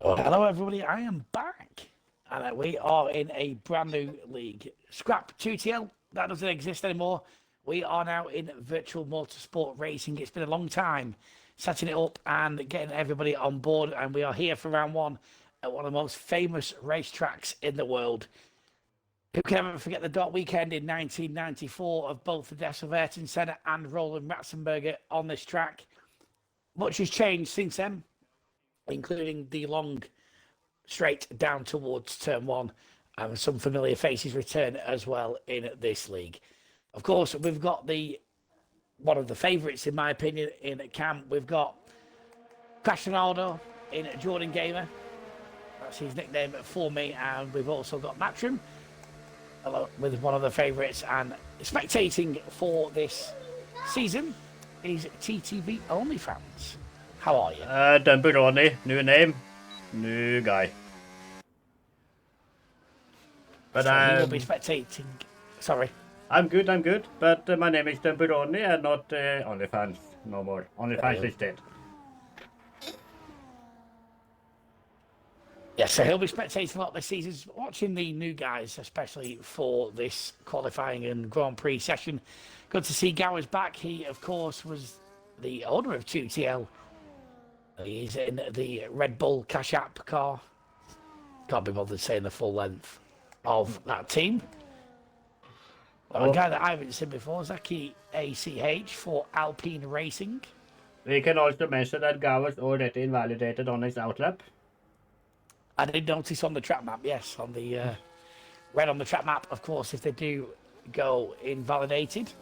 Well, hello, everybody. I am back, and we are in a brand new league. Scrap 2TL, that doesn't exist anymore. We are now in virtual motorsport racing. It's been a long time setting it up and getting everybody on board, and we are here for round one at one of the most famous racetracks in the world. Who can ever forget the dark weekend in 1994 of both the deaths of Ayrton Senna and Roland Ratzenberger on this track? Much has changed since then, including the long straight down towards turn one, and some familiar faces return as well in this league. Of course, we've got the one of the favourites, in my opinion, in Cam. We've got Cristiano in Jordan Gamer. That's his nickname for me. And we've also got Matrim with one of the favourites. And spectating for this season is TTV only fans. How are you? Dumberoni, new name, new guy. But so he will be spectating. Sorry. I'm good. But my name is Dumberoni and not OnlyFans no more. OnlyFans is dead. Yeah, so he'll be spectating a lot this season, watching the new guys, especially for this qualifying and Grand Prix session. Good to see Gower's back. He, of course, was the owner of 2TL. He's in the Red Bull Cash App car. Can't be bothered saying the full length of that team. A guy that I haven't seen before, Zaki ACH for Alpine Racing. We can also mention that Gower's already invalidated on his outlap. I did notice on the track map, yes, on the red on the track map, of course, if they do go invalidated.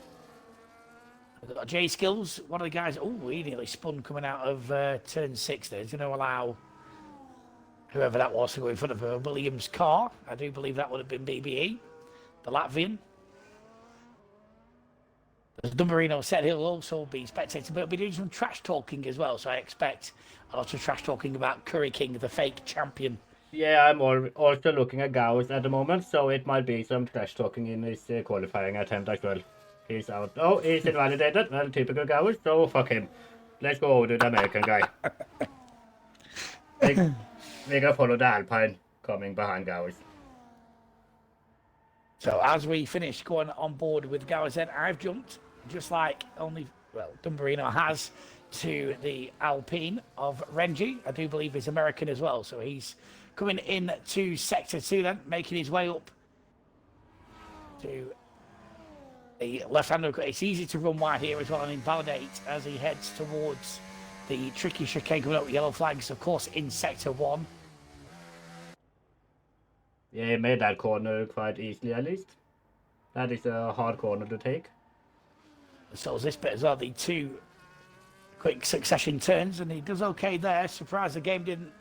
We've got J Skills, one of the guys. Oh, he nearly spun coming out of turn 6 there. He's going to allow whoever that was to go in front of her. Williams' car. I do believe that would have been BBE, the Latvian. As Dumberoni said, he'll also be spectating, but he'll be doing some trash talking as well. So I expect a lot of trash talking about Curry King, the fake champion. Yeah, I'm also looking at Gowers at the moment, so it might be some trash talking in his qualifying attempt as well. He's out. Oh, he's invalidated. Well, typical Gowers, so fuck him. Let's go over to the American guy. We can follow the Alpine coming behind Gowers. So as we finish going on board with Gowers, then I've jumped, just like Dumberoni has, to the Alpine of Renji. I do believe he's American as well, so he's coming in to Sector 2 then, making his way up to the left-hander. It's easy to run wide here as well and invalidate as he heads towards the tricky chicane coming up with yellow flags, of course, in Sector 1. Yeah, he made that corner quite easily at least. That is a hard corner to take. So is this bit as well, the two quick succession turns, and he does okay there. Surprised the game didn't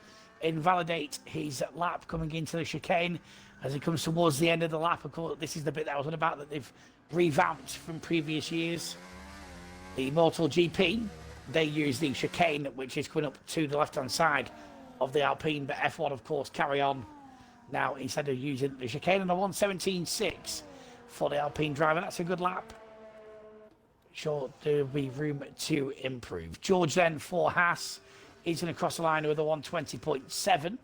invalidate his lap coming into the chicane as he comes towards the end of the lap. Of course, this is the bit that I was on about that they've revamped from previous years. The MotoGP, they use the chicane, which is coming up to the left-hand side of the Alpine, but F1, of course, carry on now instead of using the chicane. And a 1:17.6 for the Alpine driver. That's a good lap. Sure, there'll be room to improve. George then for Haas is going to cross the line with a 1:20.7.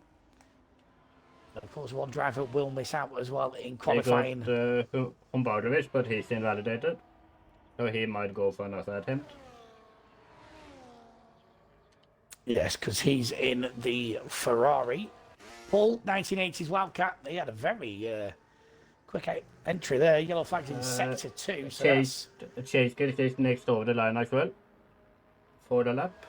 Of course, one driver will miss out as well in qualifying. They got Humbarovich, but he's invalidated, so he might go for another attempt. Yes, because he's in the Ferrari. Paul, 1980s Wildcat. He had a very quick entry there. Yellow flags in Sector 2. So Chase is next over the line as well for the lap.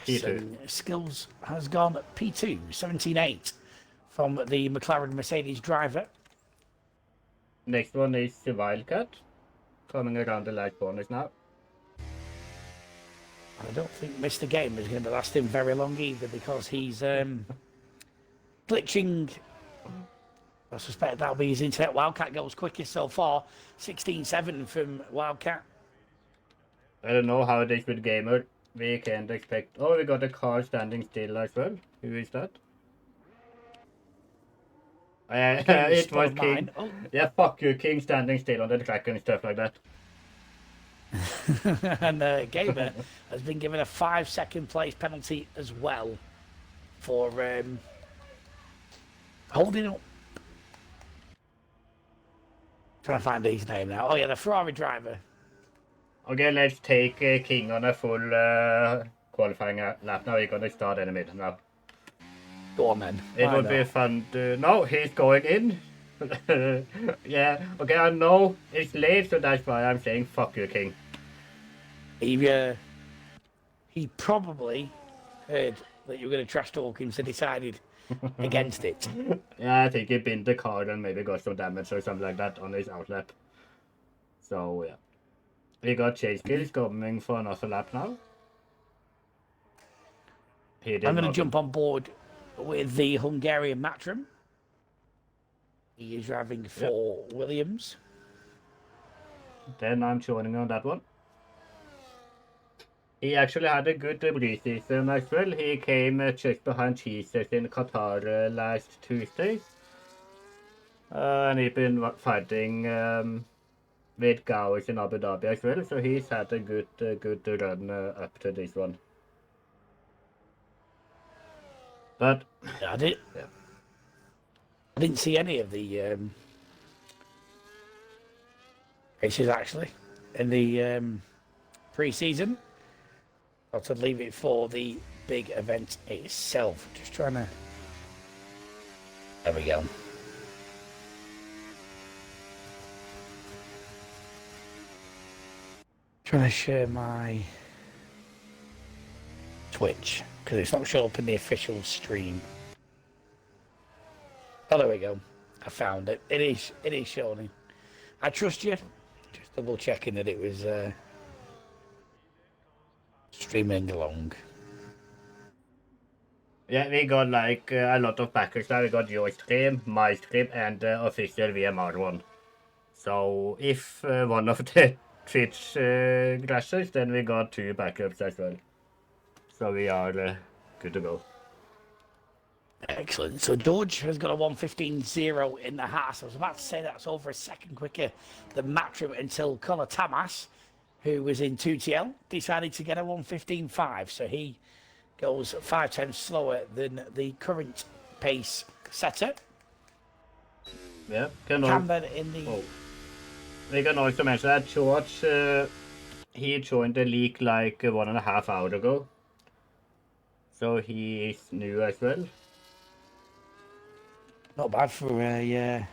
Yes, and Skills has gone P2, 17.8 from the McLaren Mercedes driver. Next one is the Wildcat, coming around the light corners now. I don't think Mr. Game is going to last him very long either, because he's glitching. I suspect that'll be his internet. Wildcat goes quickest so far, 16.7 from Wildcat. I don't know how it is with Gamer. We can't expect. Oh, we got a car standing still as well. Who is that? It was King. Oh. Yeah, fuck you, King standing still on the track and stuff like that. And Gamer has been given a 5-second place penalty as well for holding up. Trying to find his name now. Oh yeah, the Ferrari driver. Okay, let's take King on a full qualifying lap now. We're going to start in a minute now. Go on then. It would be fun to... No, he's going in. Yeah, okay, I know it's late, so that's why I'm saying fuck you, King. He probably heard that you were going to trash talk him, so decided against it. Yeah, I think he binned the car and maybe got some damage or something like that on his outlap. So, yeah. We got Chase Kills coming for another lap now. I'm going to jump on board with the Hungarian Matrim. He is driving for Williams. Then I'm joining on that one. He actually had a good pre-season as well. He came just behind Jesus in Qatar last Tuesday. And he's been fighting with Gowers in Abu Dhabi as well. So he's had a good run up to this one. But I didn't see any of the races actually in the pre-season. I'll to leave it for the big event itself. Just trying to. There we go. Trying to share my Twitch because it's not showing up in the official stream. Oh, there we go. I found it. It is showing. I trust you. Just double checking that it was streaming along. yeah, we got like a lot of backers now. We got your stream, my stream, and official VMR one. So if one of the Twitch crashes, then we got 2 backups as well. So we are good to go. Excellent. So Dodge has got a 1:15.0 in the Haas. I was about to say that's over a second quicker than Matrim until Conor Tamas, who was in 2TL, decided to get a 1:15.5. So he goes 5 tenths slower than the current pace setter. Yeah, Camden in the... Oh. We can also mention that George, he joined the league like 1.5 hours ago. So he is new as well. Not bad for a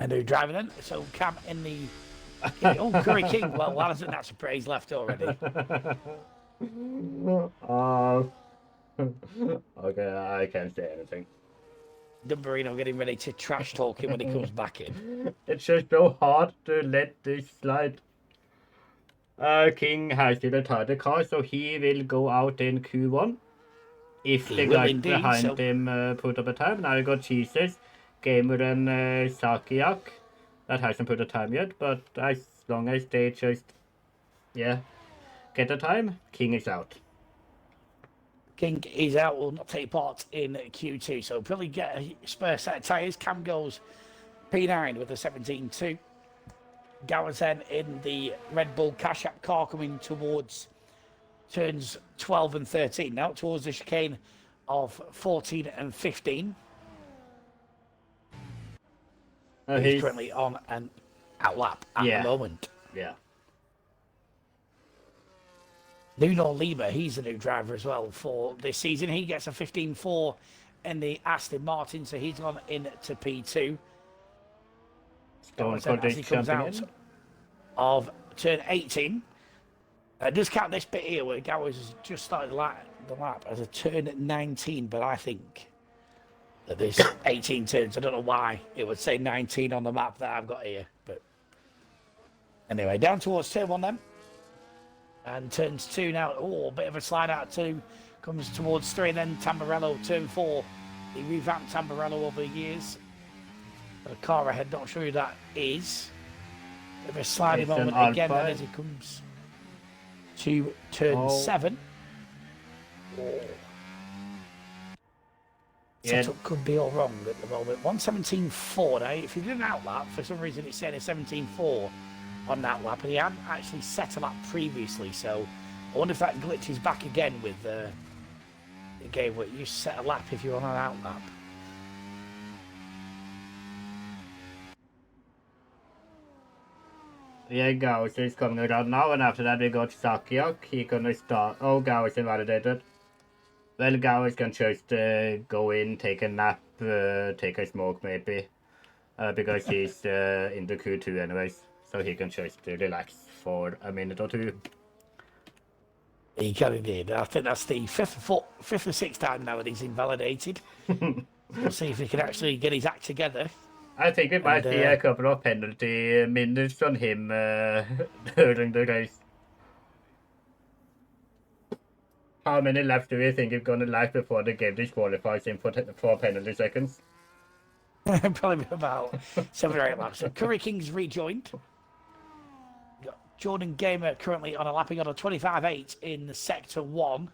new driver then. So Cam in the... Oh, Curry King. Well, why isn't that surprise left already? Okay, I can't say anything. Dumberoni getting ready to trash talk him when he comes back in. It's just so hard to let this slide. King has to retire the car, so he will go out in Q1. If the guys behind him put up a time. Now we got Jesus, Gamer and Sakiak. That hasn't put a time yet, but as long as they just, get a time, King is out. King is out, will not take part in Q2, so probably get a spare set of tyres. Cam goes P9 with a 17.2. Garrison in the Red Bull Cash App car coming towards turns 12 and 13 now, towards the chicane of 14 and 15. He's currently on an outlap at the moment. Yeah. Nuno Lima, he's a new driver as well for this season. He gets a 15.4 in the Aston Martin, so he's gone into P2. As he comes out of turn 18. Just count this bit here where Gowers has just started the lap as a turn 19, but I think that there's 18 turns. I don't know why it would say 19 on the map that I've got here, but anyway, down towards turn 1 then. And turns 2 now. Oh, a bit of a slide out 2. Comes towards 3, and then Tamburello, turn 4. He revamped Tamburello over the years. Got a car ahead, not sure who that is. Bit of a sliding moment again then as he comes to turn 7. Oh. Setup could be all wrong at the moment. 1:17.4 now. If you did an outlap, for some reason it's saying a 17.4. on that lap, and he hadn't actually set a lap previously. So I wonder if that glitches back again with the game where you set a lap if you're on an out lap. Yeah, Gauss is coming around now, and after that we got Sakiak. He gonna start. Oh, Gauss invalidated. Well, Gauss can just go in, take a nap, take a smoke maybe, because he's in the Q2 anyways, so he can just relax for a minute or two. He kind of did. I think that's the fifth or sixth time now that he's invalidated. We'll see if he can actually get his act together. I think we might see a couple of penalty minutes on him during the race. How many laps do you think he's gonna last before the game disqualifies him for penalty seconds? Probably about 7 or 8 laps. So Curry King's rejoined. Got Jordan Gamer currently on a lapping on a 25.8 in Sector 1.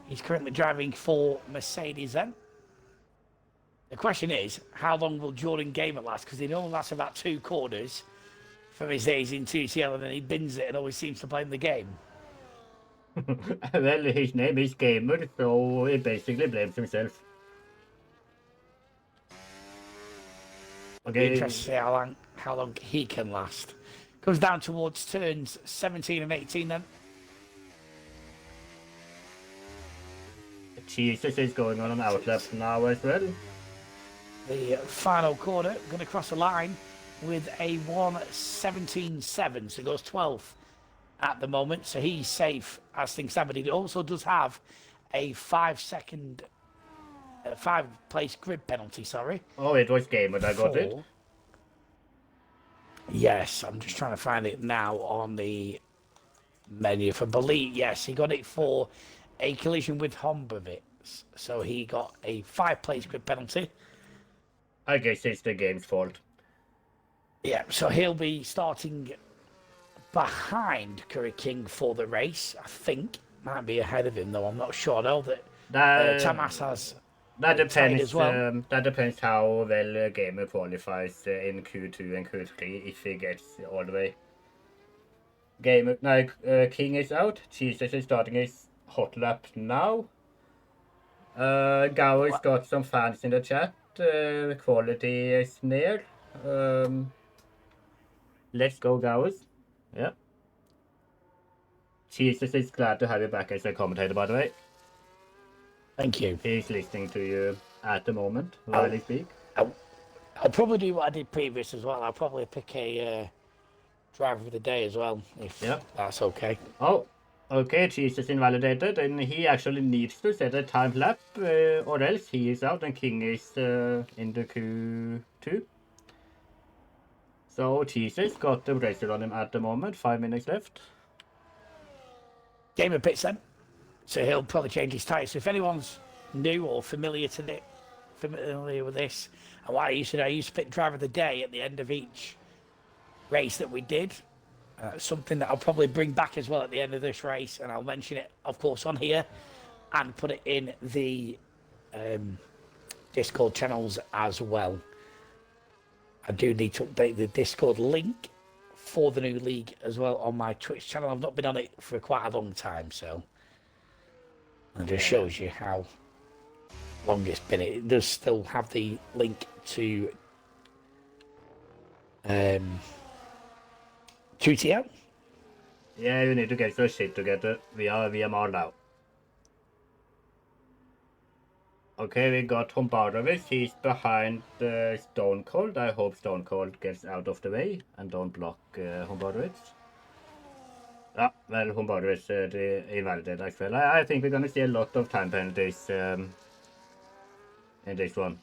He's currently driving for Mercedes then. The question is, how long will Jordan Gamer last? Because he only lasts about 2 corners from his days in 2TL, and then he bins it and always seems to play in the game. Well, his name is Gamer, so he basically blames himself. Okay. Interesting to see how long he can last. Comes down towards turns 17 and 18 then. Jesus is going on an outlap now as well. The final corner, going to cross the line with a 1:17.7, so goes 12th at the moment, so he's safe as things stand, but he also does have a 5 place grid penalty, sorry. Oh, it was Gamer that got it? Yes, I'm just trying to find it now on the menu for believe. Yes, he got it for a collision with Hombovitz, so he got a 5 place grid penalty. I guess it's the game's fault. Yeah, so he'll be starting behind Curry King for the race, I think. Might be ahead of him, though. I'm not sure. I know that Tamas has that depends as well. That depends how well Gamer qualifies in Q2 and Q3 if he gets all the way. King is out. Jesus is starting his hot lap now. Gower's got some fans in the chat. Quality is near. Let's go, Gowers. Yeah. Jesus is glad to have you back as a commentator, by the way. Thank you. He's listening to you at the moment while he speaks. I'll probably do what I did previous as well. I'll probably pick a driver of the day as well, if that's okay. Oh, okay. Jesus invalidated, and he actually needs to set a time lap, or else he is out and King is in the Q2. So Jesus got the bracer on him at the moment. 5 minutes left. Gamer pits then, so he'll probably change his tyres. So if anyone's new or familiar with this, and what I used to pick driver of the day at the end of each race that we did. Something that I'll probably bring back as well at the end of this race, and I'll mention it, of course, on here and put it in the Discord channels as well. I do need to update the Discord link for the new league as well on my Twitch channel. I've not been on it for quite a long time, so it just shows you how long it's been. It does still have the link to 2TL. Yeah, you need to get your shit together. We are VMR now. Okay, we got Hombarovic. He's behind Stone Cold. I hope Stone Cold gets out of the way and don't block Hombarovic. Ah, well, Hombarovic invalidated as well. I think we're gonna see a lot of time penalties in this one.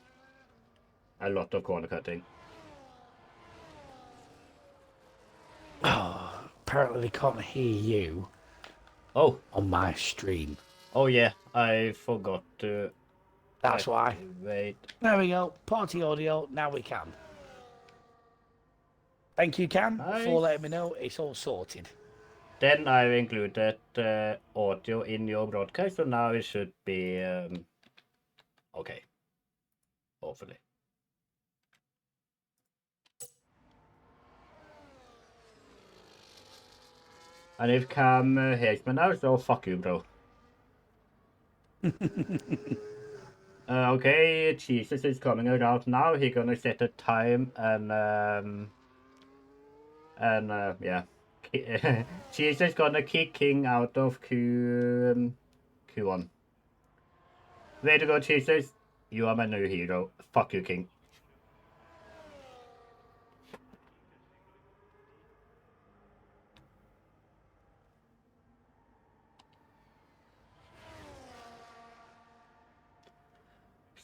A lot of corner cutting. Oh, apparently they can't hear you. Oh, on my stream. Oh yeah, I forgot to. That's why. Wait. There we go. Party audio. Now we can. Thank you, Cam, for letting me know. It's all sorted. Then I've included audio in your broadcast, so now it should be okay. Hopefully. And if Cam hates me now, so fuck you, bro. Okay, Jesus is coming around now. He's gonna set a time and yeah. Jesus gonna kick King out of Q1. Way to go, Jesus. You are my new hero. Fuck you, King.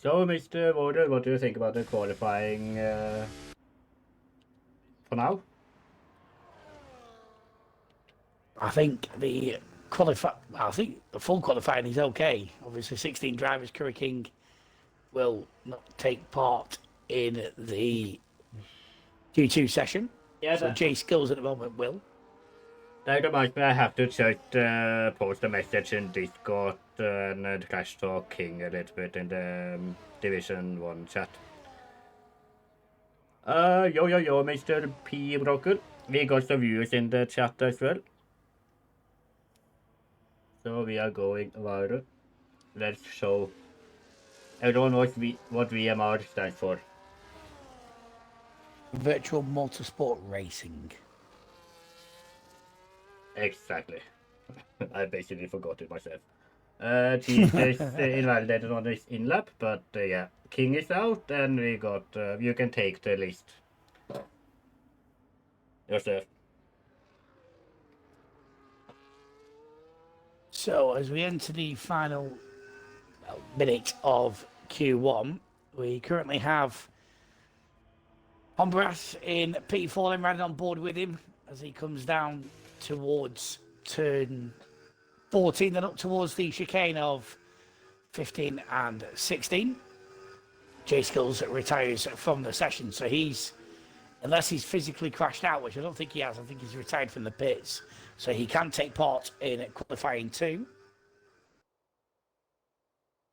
So, Mr. Warder, what do you think about the qualifying for now? I think the full qualifying is okay. Obviously, 16 drivers. Curry King will not take part in the Q2 session. Yeah, so J Skills at the moment will. That reminds me, I have to just post a message in Discord and trash talk King a little bit in the Division 1 chat. Yo, Mr. P. Broken. We got some viewers in the chat as well. So we are going viral. Let's show everyone what VMR stands for. Virtual Motorsport Racing. Exactly. I basically forgot it myself. Jesus invalidated on his in-lap, but yeah. King is out, and we got... you can take the list yourself. So, as we enter the final minute of Q1, we currently have Honduras in P4 and riding on board with him as he comes down towards turn 14 and up towards the chicane of 15 and 16. J Skills retires from the session, so unless he's physically crashed out, which I don't think he has, I think he's retired from the pits, so he can take part in qualifying 2.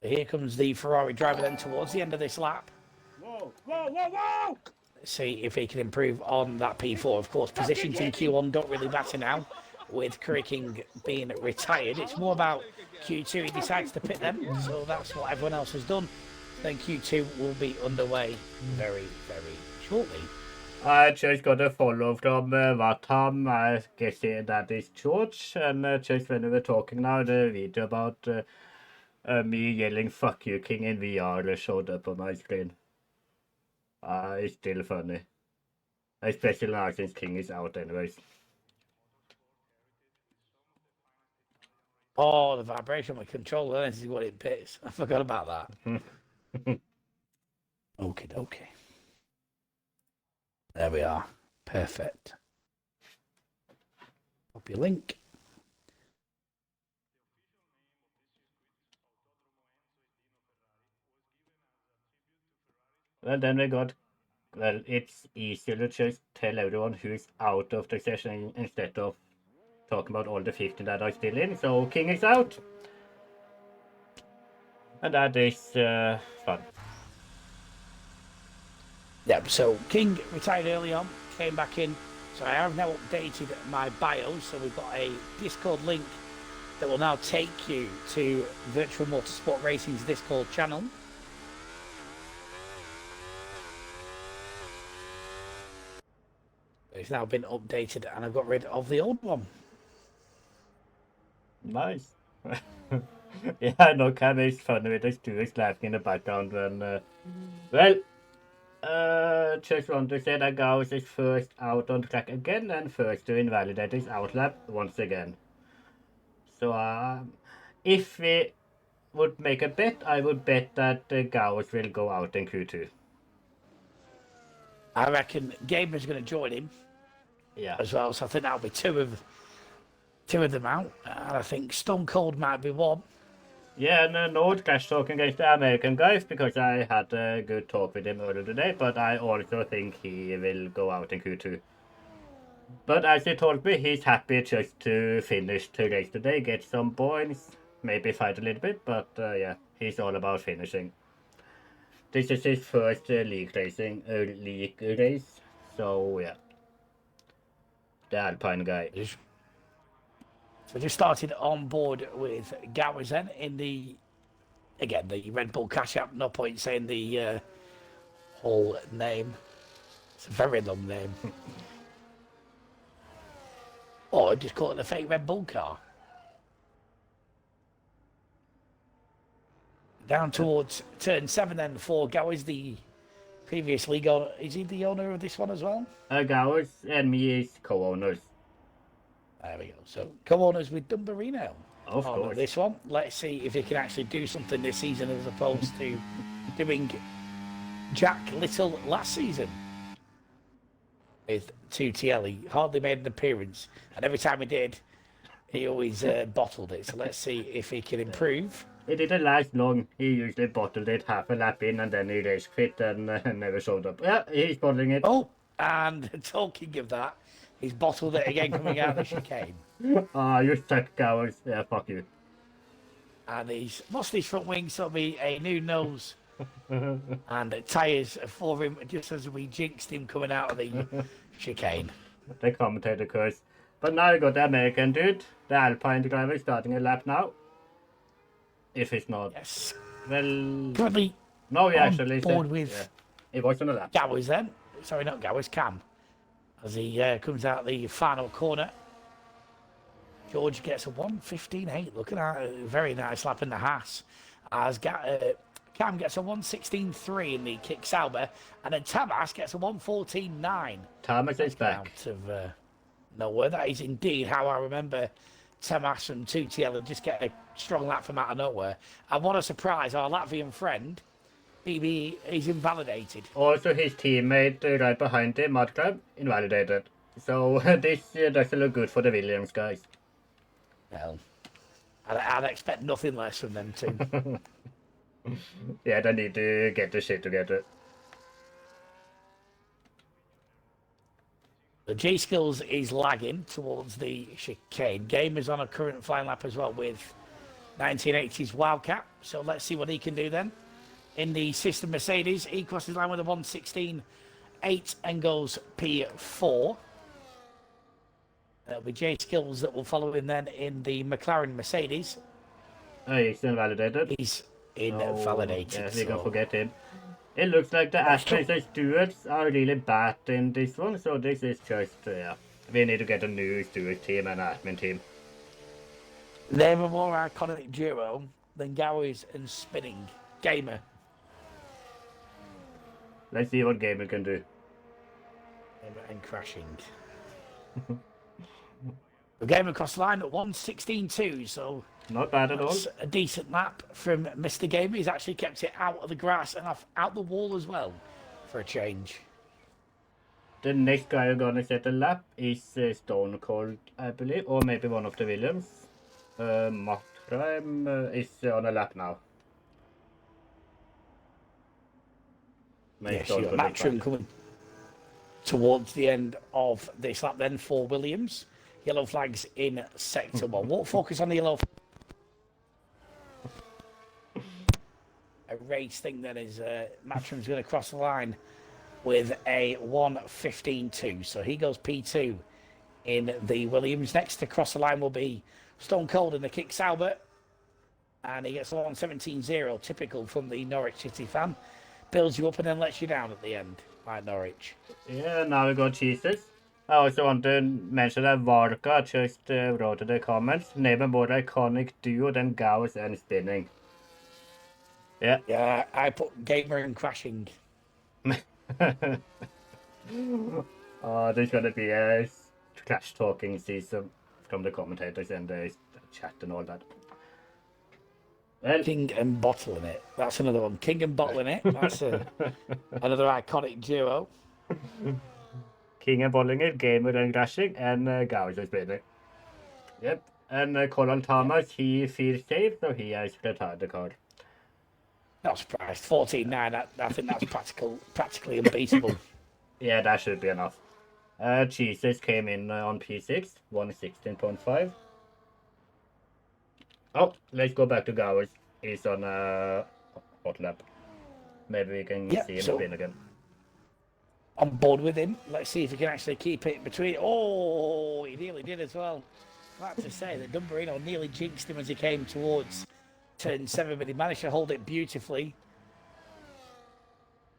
So here comes the Ferrari driver then towards the end of this lap. Whoa! Let's see if he can improve on that P4. Of course, positions in Q1 don't really matter now, with Curry King being retired. It's more about Q2. He decides to pit them, so that's what everyone else has done. Then Q2 will be underway very, very shortly. I just got a follow from Vatam. I guess that is George. And just when we were talking now, the video about me yelling "fuck you, King" in VR showed up on my screen. It's still funny. Especially now since King is out anyways. Oh, the vibration of my controller, this is what it pits. I forgot about that. Okay. There we are. Perfect. Copy link. Well, then we got... Well, it's easier to just tell everyone who's out of the session instead of talking about all the 15 that are still in. So King is out. And that is fun. Yeah, so King retired early on, came back in. So I have now updated my bio. So we've got a Discord link that will now take you to Virtual Motorsport Racing's Discord channel. It's now been updated and I've got rid of the old one. Nice. Yeah, I know Cam is funny with his Jewish laughing in the background when... just want to say that Gauss is first out on track again and first to invalidate his outlap once again. So, if we would make a bet, I would bet that Gauss will go out in Q2. I reckon Gamer's going to join him. Yeah. As well, so I think that'll be two of them out. And I think Stone Cold might be one. Yeah, and no trash talking against the American guys because I had a good talk with him earlier today, but I also think he will go out in Q2. But as he told me, he's happy just to finish the race today, get some points, maybe fight a little bit, but yeah, he's all about finishing. This is his first league race, so yeah. The Alpine guy. So just started on board with Gowers then in the, again, the Red Bull Cash App. No point saying the whole name. It's a very long name. Or just call it the fake Red Bull car. Down towards turn 7 then for Gowers, the previous league owner. Is he the owner of this one as well? Gowers and me is co-owners. There we go. So co-owners with Dumberoni Of on course. this one. Let's see if he can actually do something this season as opposed to doing Jack Little last season. With 2TL, he hardly made an appearance, and every time he did, he always bottled it. So let's see if he can improve. It didn't last long. He usually bottled it half a lap in and then he race quit and never showed up. Yeah, he's bottling it. Oh, and talking of that, he's bottled it again coming out of the chicane. Ah, you suck, Gowers. Yeah, fuck you. And he's lost his front wing, so it'll be a new nose and tyres for him just as we jinxed him coming out of the chicane. The commentator curse. But now you got the American dude, the Alpine driver, starting a lap now. If it's not. Yes. Well, Currently no, he on actually board said, with yeah. It was on a lap. Gowers then. Sorry, not Gowers, Cam. As he comes out the final corner. George gets a 1:15.8. Looking at a very nice lap in the Haas. As Cam gets a 1:16.3 in the Kick Sauber. And then Tamas gets a 1:14.9. Thomas is back. Out of nowhere. That is indeed how I remember Tamas and 2TL and just get a strong lap from out of nowhere. And what a surprise, our Latvian friend, BB, is invalidated. Also, his teammate right behind him, Madclub, invalidated. So this doesn't look good for the Williams guys. Well, I'd expect nothing less from them too. Yeah, they need to get the shit together. The J Skills is lagging towards the chicane. Game is on a current flying lap as well with 1980s Wildcat. So let's see what he can do then. In the system Mercedes, he crosses line with a 1:16.8 and goes P4. It'll be J Skills that will follow him then in the McLaren Mercedes. Oh, he's invalidated. He's invalidated. Yeah, we so can forget him. It looks like the Aston stewards are really bad in this one, so this is just, yeah. We need to get a new steward team and admin team. they're a more iconic duo than Gowers and Spinning. Gamer. Let's see what Gamer can do. And crashing. The game across the line at 1:16.2, so Not bad at all. that's a decent lap from Mr. Gamer. He's actually kept it out of the grass and out the wall as well for a change. The next guy who's gonna set a lap is Stone Cold, I believe, or maybe one of the Williams. Matrime is on a lap now. Yes, you've got Matchroom coming towards the end of this lap then for Williams. Yellow flags in sector 1. Won't focus on the yellow. A race thing then is Matchroom's going to cross the line with a 1:15.2. So he goes P2 in the Williams. Next to cross the line will be Stone Cold in the Kick Sauber. And he gets a 1:17.0, typical from the Norwich City fan. Builds you up and then lets you down at the end, like Norwich. Yeah, now we got Jesus. I also want to mention that Varka just wrote in the comments, name a more iconic duo than Gauss and Spinning. Yeah. Yeah, I put Gamer and Crashing. There's gonna be a trash talking season from the commentators and the chat and all that. Well, King and Bottling It. That's another one. King and Bottling It. That's another iconic duo. King and Bottling It, Gamer and Crashing, and Gauss and Spinning. Yep. And Colin Thomas, he feels safe, so he has retired the card. Not surprised. 14.9. I think that's practically unbeatable. Yeah, that should be enough. Jesus came in on P6, 1:16.5. Oh, let's go back to Gowers. He's on a hot lap. Maybe we can see him spin again. On board with him. Let's see if he can actually keep it between. Oh, he nearly did as well. I have to say that Dumberoni nearly jinxed him as he came towards turn 7, but he managed to hold it beautifully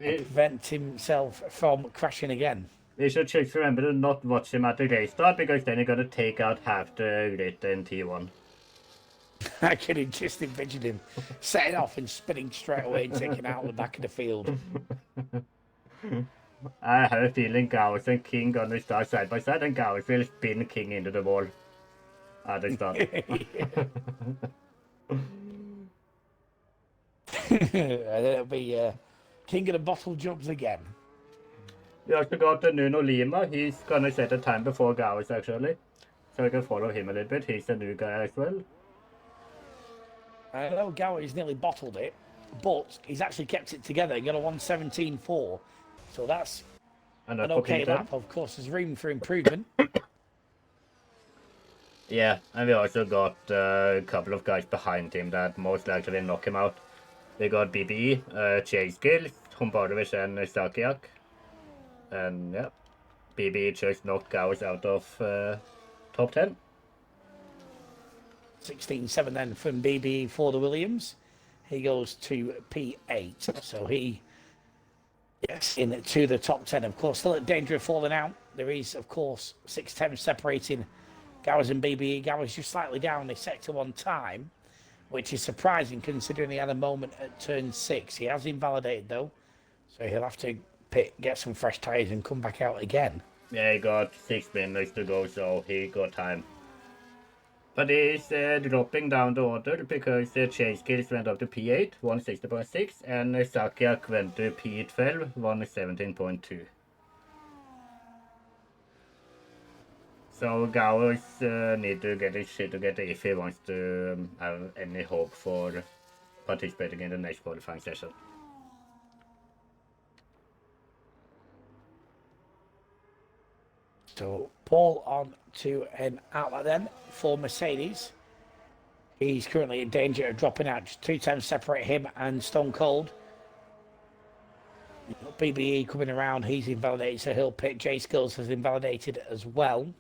and prevent himself from crashing again. We should just remember to not watch him at the race start, because then you're going to take out half the grid in T1. I can just envision him setting off and spinning straight away and taking out the back of the field. I have a feeling Gauss and King gonna start side by side, and Gauss will spin King into the wall at the start. And it'll be King of the bottle jumps again. We also got the Nuno Lima. He's gonna set a time before Gauss actually, so we can follow him a little bit. He's a new guy as well. I know Gower's nearly bottled it, but he's actually kept it together. He got a 1:17.4, so that's an okay lap. Of course, there's room for improvement. Yeah, and we also got a couple of guys behind him that most likely knock him out. We got BBE, Chase Gill, Humbarovic and Sakiak. And yeah, BBE just knocked Gauss out of top 10. 16.7 then from BB for the Williams. He goes to P8, so he gets into the top 10. Of course, still at danger of falling out. There is, of course, 6 separating Gowers and BBE. Gowers just slightly down the sector 1 time, which is surprising considering he had a moment at turn 6. He has invalidated though, so he'll have to get some fresh tyres and come back out again. Yeah, he got 6 minutes to go, so he got time. But he's dropping down the order because Chase Kills went up to P8, 160.6, and Sakiak went to P12, 117.2. So Gowers need to get his shit together if he wants to have any hope for participating in the next qualifying session. So Paul on to an outlet then for Mercedes. He's currently in danger of dropping out. Just 2 times separate him and Stone Cold. BBE coming around, he's invalidated, so he'll pit. J Skills has invalidated as well.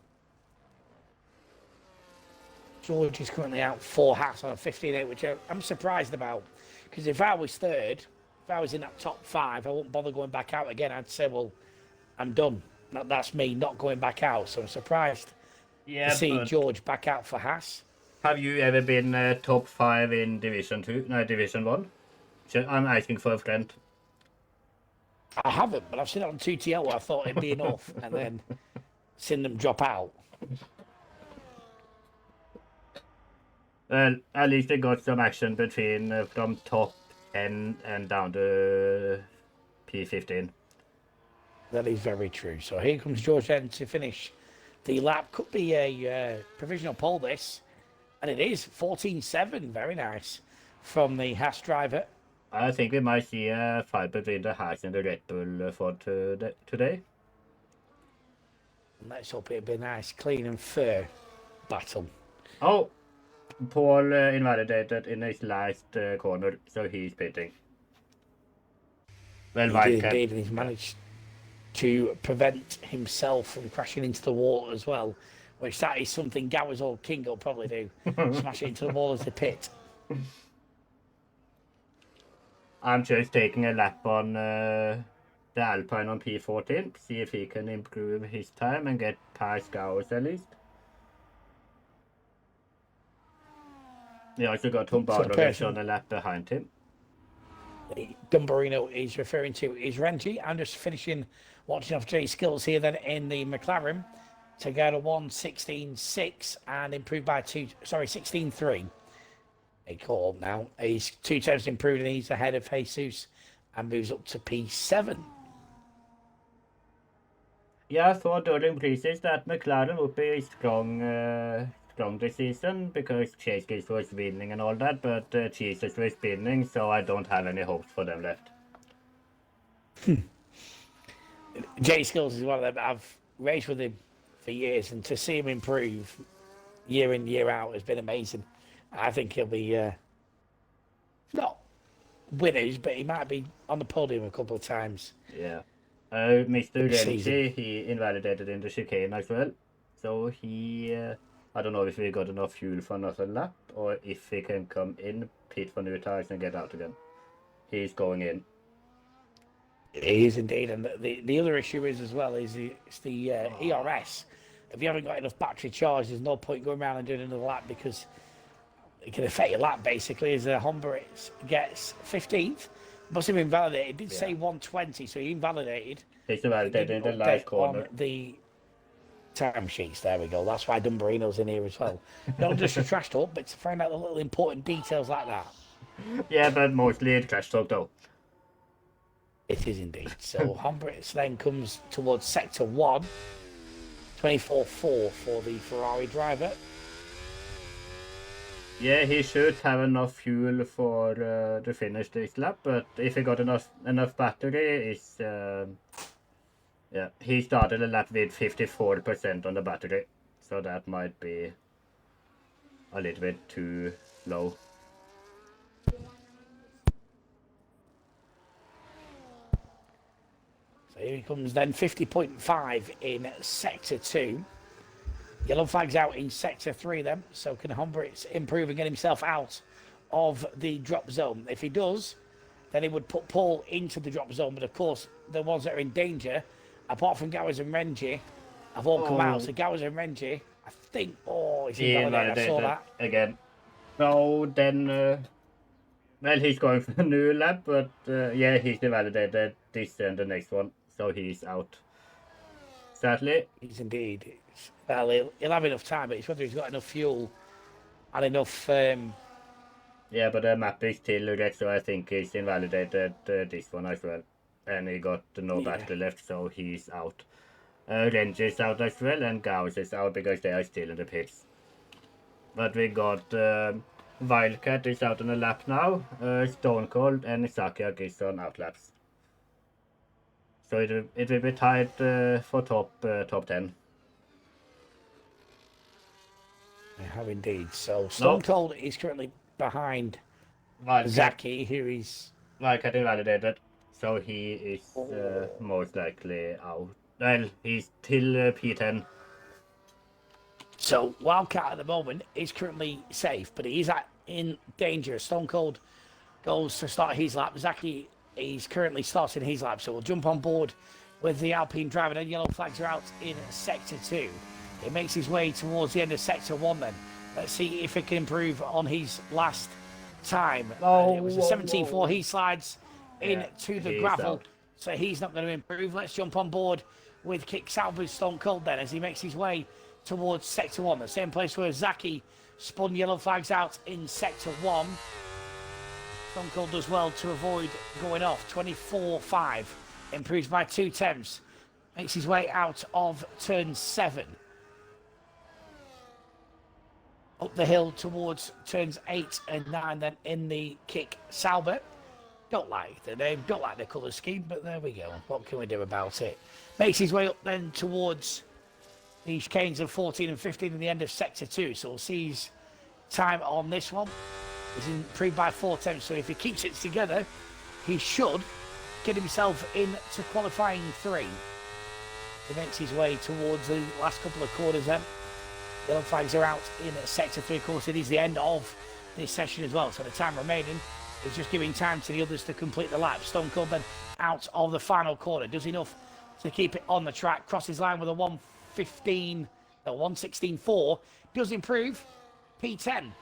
George is currently out 4 Haas on a 15.8, which I'm surprised about. Because if I was third, if I was in that top 5, I wouldn't bother going back out again. I'd say, well, I'm done. That's me not going back out. So I'm surprised to see George back out for Haas. Have you ever been top 5 in Division 2? No, Division 1? I'm asking for a friend. I haven't, but I've seen it on 2TL where I thought it'd be enough and then seen them drop out. Well, at least they got some action between from top 10 and down to P15. That is very true. So here comes George then to finish the lap. Could be a provisional pole this. And it is 14.7. Very nice from the Haas driver. I think we might see a fight between the Haas and the Red Bull for today. And let's hope it'll be a nice, clean and fair battle. Oh, Paul invalidated in his last corner, so he's pitting. Well, he did indeed, and he's managed to prevent himself from crashing into the wall as well, which that is something Gowers or King will probably do. Smash it into the wall as they pit. I'm just taking a lap on the Alpine on P14, see if he can improve his time and get past Gowers at least. We also got Humbarovic on a lap behind him. Dumberoni is referring to is Renji. I'm just finishing watching off J Skills here then in the McLaren to go to 1:16.6 and improve by 16.3. They call up now. He's 2 times improved and he's ahead of Jesus and moves up to P7. Yeah, I thought during pre-season that McLaren would be strong this season because Chase Gibbs was winning and all that, but Jesus was spinning, so I don't have any hopes for them left. J Skills is one of them. I've raced with him for years, and to see him improve year in, year out has been amazing. I think he'll be not winners, but he might be on the podium a couple of times. Yeah. Mr. Renzi, he invalidated in the chicane as well. So he I don't know if we got enough fuel for another lap or if he can come in, pit for new tires and get out again. He's going in. It is indeed, and the other issue is as well is it's the ERS. If you haven't got enough battery charge, there's no point going around and doing another lap because it can affect your lap basically. As Honda gets 15th, must have been validated. It did say 120, so he invalidated. He's invalidated in the last corner. On the timesheets, there we go. That's why Dumberino's in here as well. Not just a trash talk, but to find out the little important details like that. Yeah, but mostly it's trash talk though. It is indeed. So Humbrits then comes towards sector 1. 24.4 for the Ferrari driver. Yeah, he should have enough fuel for to finish this lap, but if he got enough battery, is yeah, he started the lap with 54% on the battery, so that might be a little bit too low. So here he comes then, 50.5 in sector 2. Yellow flag's out in sector 3 then, so can Humbrits improve and get himself out of the drop zone? If he does, then he would put Paul into the drop zone, but of course the ones that are in danger, apart from Gowers and Renji, have all come out. So Gowers and Renji, I think, he's invalidated. I saw that. Again. So then, well, he's going for a new lap, but yeah, he's invalidated this and the next one, so he's out. Sadly. He's indeed. Well, he'll have enough time, but it's whether he's got enough fuel and enough... Yeah, but the map is still red, so I think he's invalidated this one as well. And he got no battery left, so he's out. Renji is out as well, and Gauss is out because they are still in the pits. But we got Wildcat is out on a lap now, Stone Cold and Sakiak is on outlaps. So it will be tight for top 10. I have indeed. So Stone Cold is currently behind Zaki, who is... Wildcat invalidated, so he is most likely out. Well, he's till P10. So Wildcat at the moment is currently safe, but he is in danger. Stone Cold goes to start his lap. Zaki is currently starting his lap, so we'll jump on board with the Alpine driver. Then yellow flags are out in sector 2. He makes his way towards the end of sector 1 then. Let's see if he can improve on his last time. It was a 17.4. He slides into the gravel, so he's not going to improve. Let's jump on board with Kick Salvage Stone Cold then as he makes his way towards sector 1, the same place where Zaki spun yellow flags out in sector 1. Stone Cold does well to avoid going off. 24.5, improves by 2 tenths, makes his way out of turn 7. Up the hill towards turns 8 and 9 then in the Kick Salbert. Don't like the name, don't like the colour scheme, but there we go. What can we do about it? Makes his way up then towards the chicanes of 14 and 15 in the end of sector 2. So we'll see his time on this one. He's improved by 4 tenths, so if he keeps it together, he should get himself into qualifying 3. He makes his way towards the last couple of corners then. Yellow flags are out in sector 3. Of course, it is the end of this session as well, so the time remaining is just giving time to the others to complete the lap. Stone Cold then out of the final corner, does enough to keep it on the track, crosses line with a 116.4, does improve P10,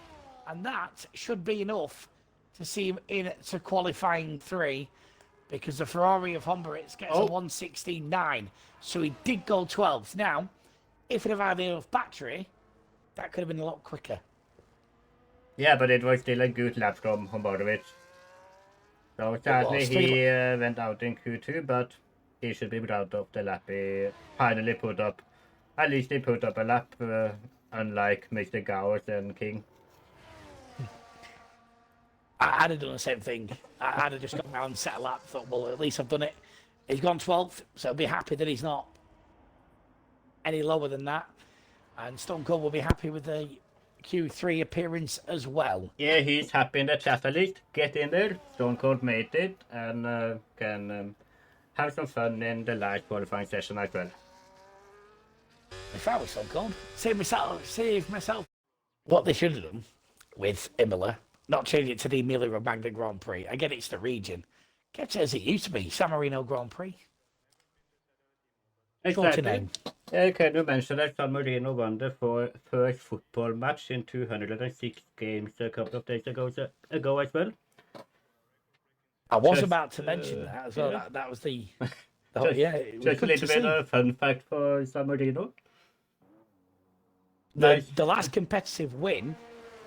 and that should be enough to see him into qualifying 3, because the Ferrari of Humbrits gets a 116.9, so he did go 12th. Now, if it had had enough battery, that could have been a lot quicker. Yeah, but it was still a good lap from Humborovich. So sadly he went out in Q2, but he should be proud of the lap he finally put up. At least he put up a lap, unlike Mr. Gowers and King. I'd have done the same thing. I'd have just gone around and set a lap, thought, well, at least I've done it. He's gone 12th, so I'll be happy that he's not any lower than that. And Stone Cold will be happy with the Q3 appearance as well. Yeah, he's happy in the chat at least. Get in there. Stone Cold made it and can have some fun in the live qualifying session as well. foul, so called. Save myself. What they should have done with Imola, not change it to the Emilia Romagna Grand Prix. I get it's the region. Kept it as it used to be, San Marino Grand Prix. Exactly. Can you mention that San Marino won the first football match in 206 games a couple of days ago as well? I was about to mention that as well. Yeah. That was the Just a little bit of fun fact for San Marino. The last competitive win,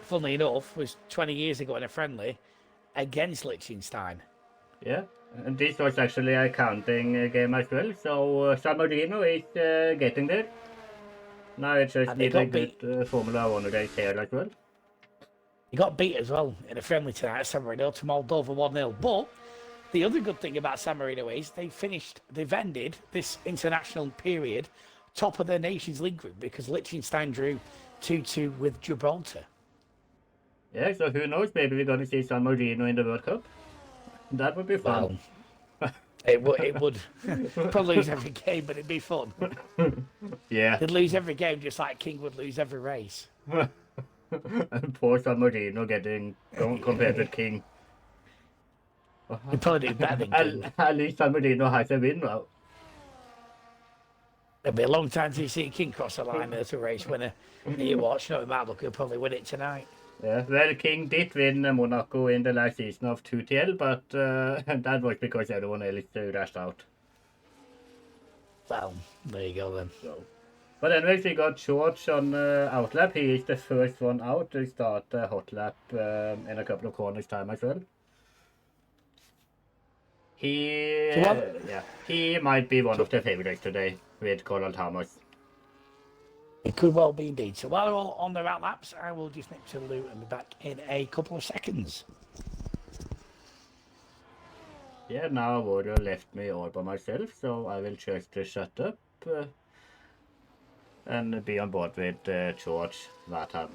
funnily enough, was 20 years ago in a friendly against Liechtenstein. Yeah, and this was actually a counting game as well, so San Marino is getting there. Now it just needs a good Formula 1 race here as well. He got beat as well in a friendly tonight at San Marino to Moldova 1-0. But the other good thing about San Marino is they've ended this international period top of their Nations League group because Liechtenstein drew 2-2 with Gibraltar. Yeah, so who knows, maybe we're going to see San Marino in the World Cup. That would be fun. Well, it would probably lose every game, but it'd be fun. Yeah. They'd lose every game just like King would lose every race. And poor San Marino getting compared with King. He'd probably do better than King. At least San Marino has a win now. It'll be a long time till you see King cross the line as a race winner. You watch, no matter, he'll probably win it tonight. Yeah, well, King did win Monaco in the last season of 2TL, but that was because everyone else rushed out. Well, there you go then. So. But anyways, we got George on outlap. He is the first one out to start the hot lap in a couple of corners time as well. He might be one of the favorites today with Coral Thomas. It could well be indeed. So while they're all on their outlaps, I will just nip to Lou and be back in a couple of seconds. Yeah, now Warrior left me all by myself, so I will just shut up and be on board with George Vatham.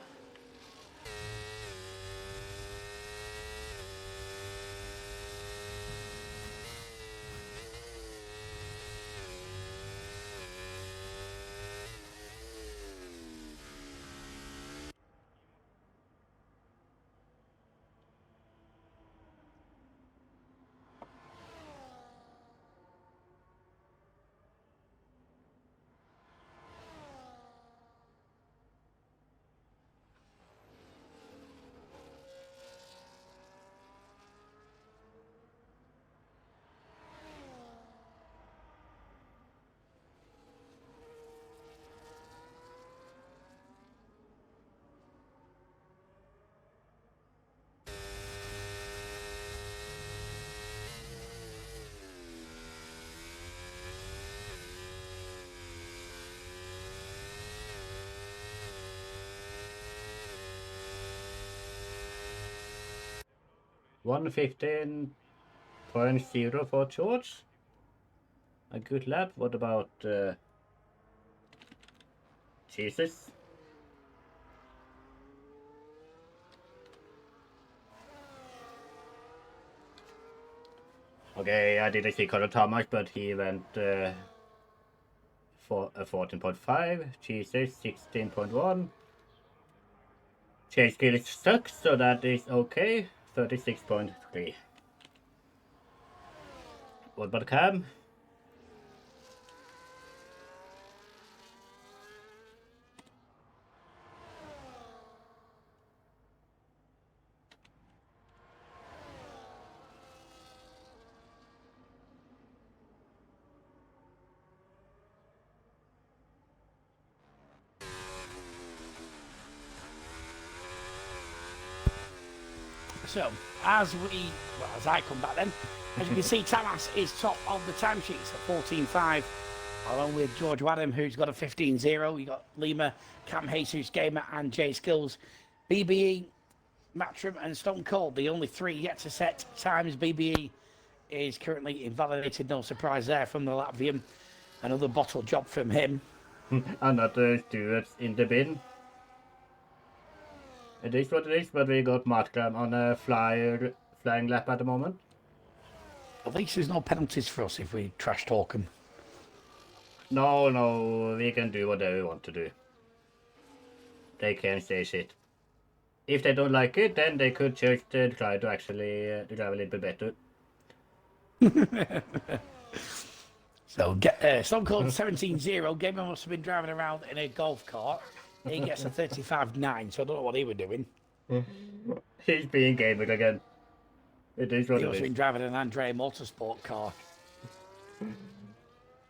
$115.0 for George. A good lap. What about Jesus? Okay, I didn't see Colin Thomas, but he went for a 14.5. Jesus 16.1. Chase skill sucks, so that is okay. 36.3. What about Cam? So, as I come back then, as you can see, Tamas is top of the timesheets at 14.5, along with George Wadham, who's got a 15.0. You got Lima, Cam Jesus Gamer, and Jay Skills. BBE, Matrim, and Stone Cold, the only three yet to set times. BBE is currently invalidated, no surprise there from the Latvian. Another bottle job from him. Another stewards in the bin. It is what it is, but we got Markram on a flying lap at the moment. At least there's no penalties for us if we trash talk them. No, we can do whatever we want to do. They can't say shit. If they don't like it, then they could just try to actually drive a little bit better. So, Stone Cold 17-0. Gamer must have been driving around in a golf cart. He gets a 35-9, so I don't know what he was doing. He's being gamer again. It is what He it must have is. been driving an Andrea Motorsport car.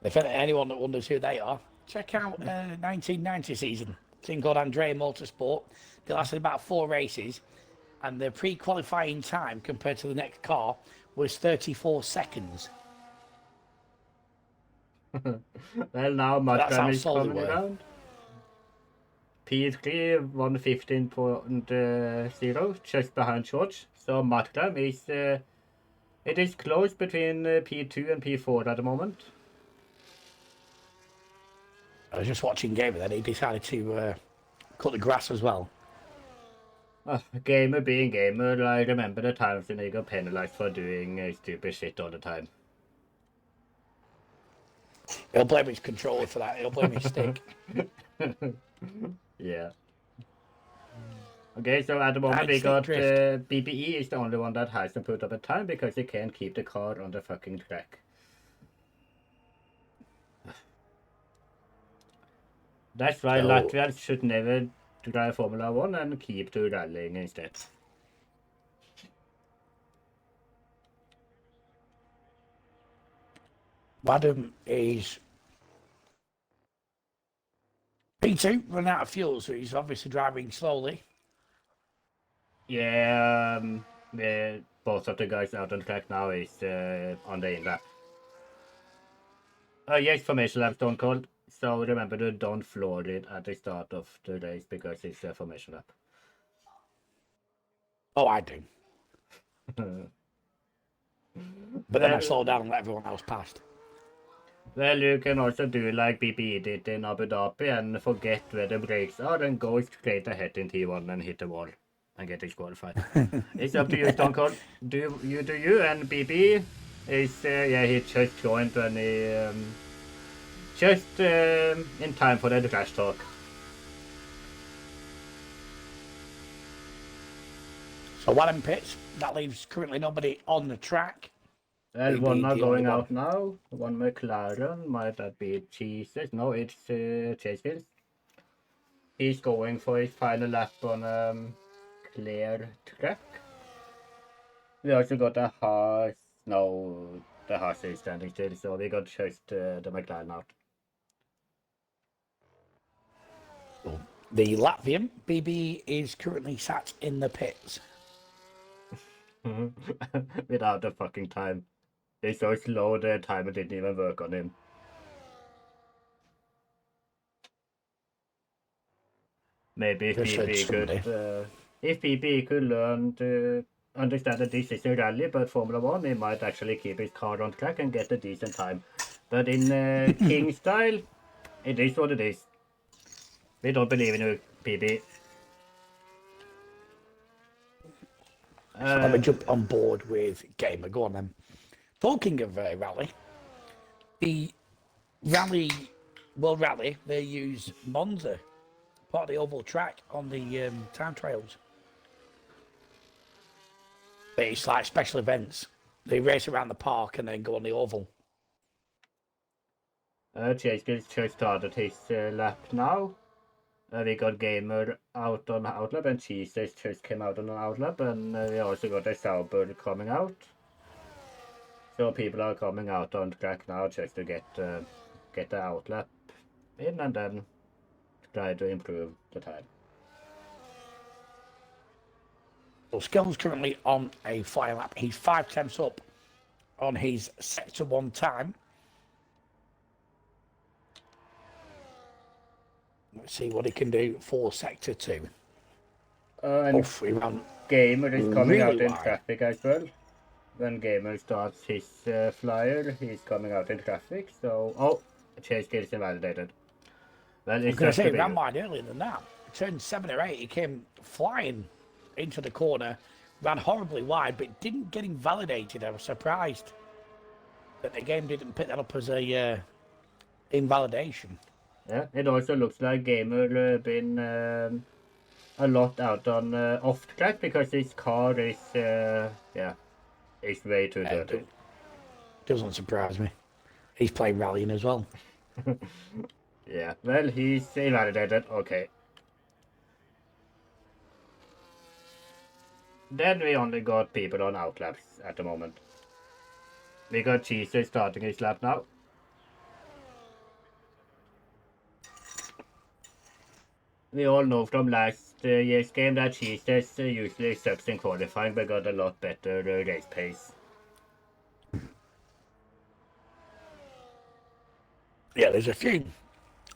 If anyone that wonders who they are, check out 1990 season. Team called Andrea Motorsport. They lasted about 4 races, and the pre-qualifying time compared to the next car was 34 seconds. Well, now That's how Matram is slow they coming were. around. P3 won 15.0, just behind George. So Matram is it is close between P2 and P4 at the moment. I was just watching Gamer then. He decided to cut the grass as well. Gamer being gamer, I remember the times when he got penalized for doing stupid shit all the time. He'll blame his controller for that. He'll blame his stick. Yeah. Okay, so at the moment we got BBE is the only one that hasn't put up a time because he can't keep the car on the fucking track. That's why Latvians should never drive Formula 1 and keep to rallying instead. Adam is P2 run out of fuel, so he's obviously driving slowly. Yeah, both of the guys out on track now is on the in lap. Yes, formation lap Stone Cold. So remember to don't floor it at the start of the race because it's a formation lap. Oh, I do. But then I slow down and let everyone else past. Well, you can also do like BPE did in Abu Dhabi and forget where the brakes are and go straight ahead in T1 and hit the wall and get disqualified. It's up to you, Stone Cold. Do you, and BB is, yeah, he just joined when he, just in time for the trash talk. So one in pits, that leaves currently nobody on the track. Well, BB, one are the going only out now. One McLaren, might that be Jesus? No, it's Chase Kills. He's going for his final lap on clear track. We also got a Haas. No, the Haas is standing still, so we got just the McLaren out. The Latvian, BB, is currently sat in the pits. Without the fucking time. He's so slow, the timer didn't even work on him. Maybe if BB could learn to understand that this is a rally, but Formula 1, he might actually keep his car on track and get a decent time. But in King style, it is what it is. We don't believe in you, BB. So let me jump on board with Gamer. Go on then. Talking of rally, the World Rally, they use Monza, part of the oval track on the time trials. But it's like special events. They race around the park and then go on the oval. Chase just started his lap now. We got Gamer out on outlap and Jesus just came out on an outlap, and we also got a Sauber coming out. So people are coming out on track now just to get the outlap in and then try to improve the time. So Skill's currently on a fire lap. He's 5 tenths up on his sector 1 time. Let's see what he can do for sector 2. And Gamer is coming really out in wide. traffic as well. When Gamer starts his flyer, he's coming out in traffic. So, Chase gets invalidated. Well, I was going to say, he ran wide earlier than that. He turned 7 or 8, he came flying into the corner, ran horribly wide, but didn't get invalidated. I was surprised that the game didn't pick that up as a invalidation. Yeah, it also looks like Gamer been a lot out on off track because his car is is way too dirty. Doesn't surprise me. He's playing rallying as well. Yeah, well, he's invalidated. Okay. Then we only got people on outlaps at the moment. We got Cheeser starting his lap now. We all know from last year's game that Cheeser usually sucks in qualifying but got a lot better race pace. Yeah, there's a few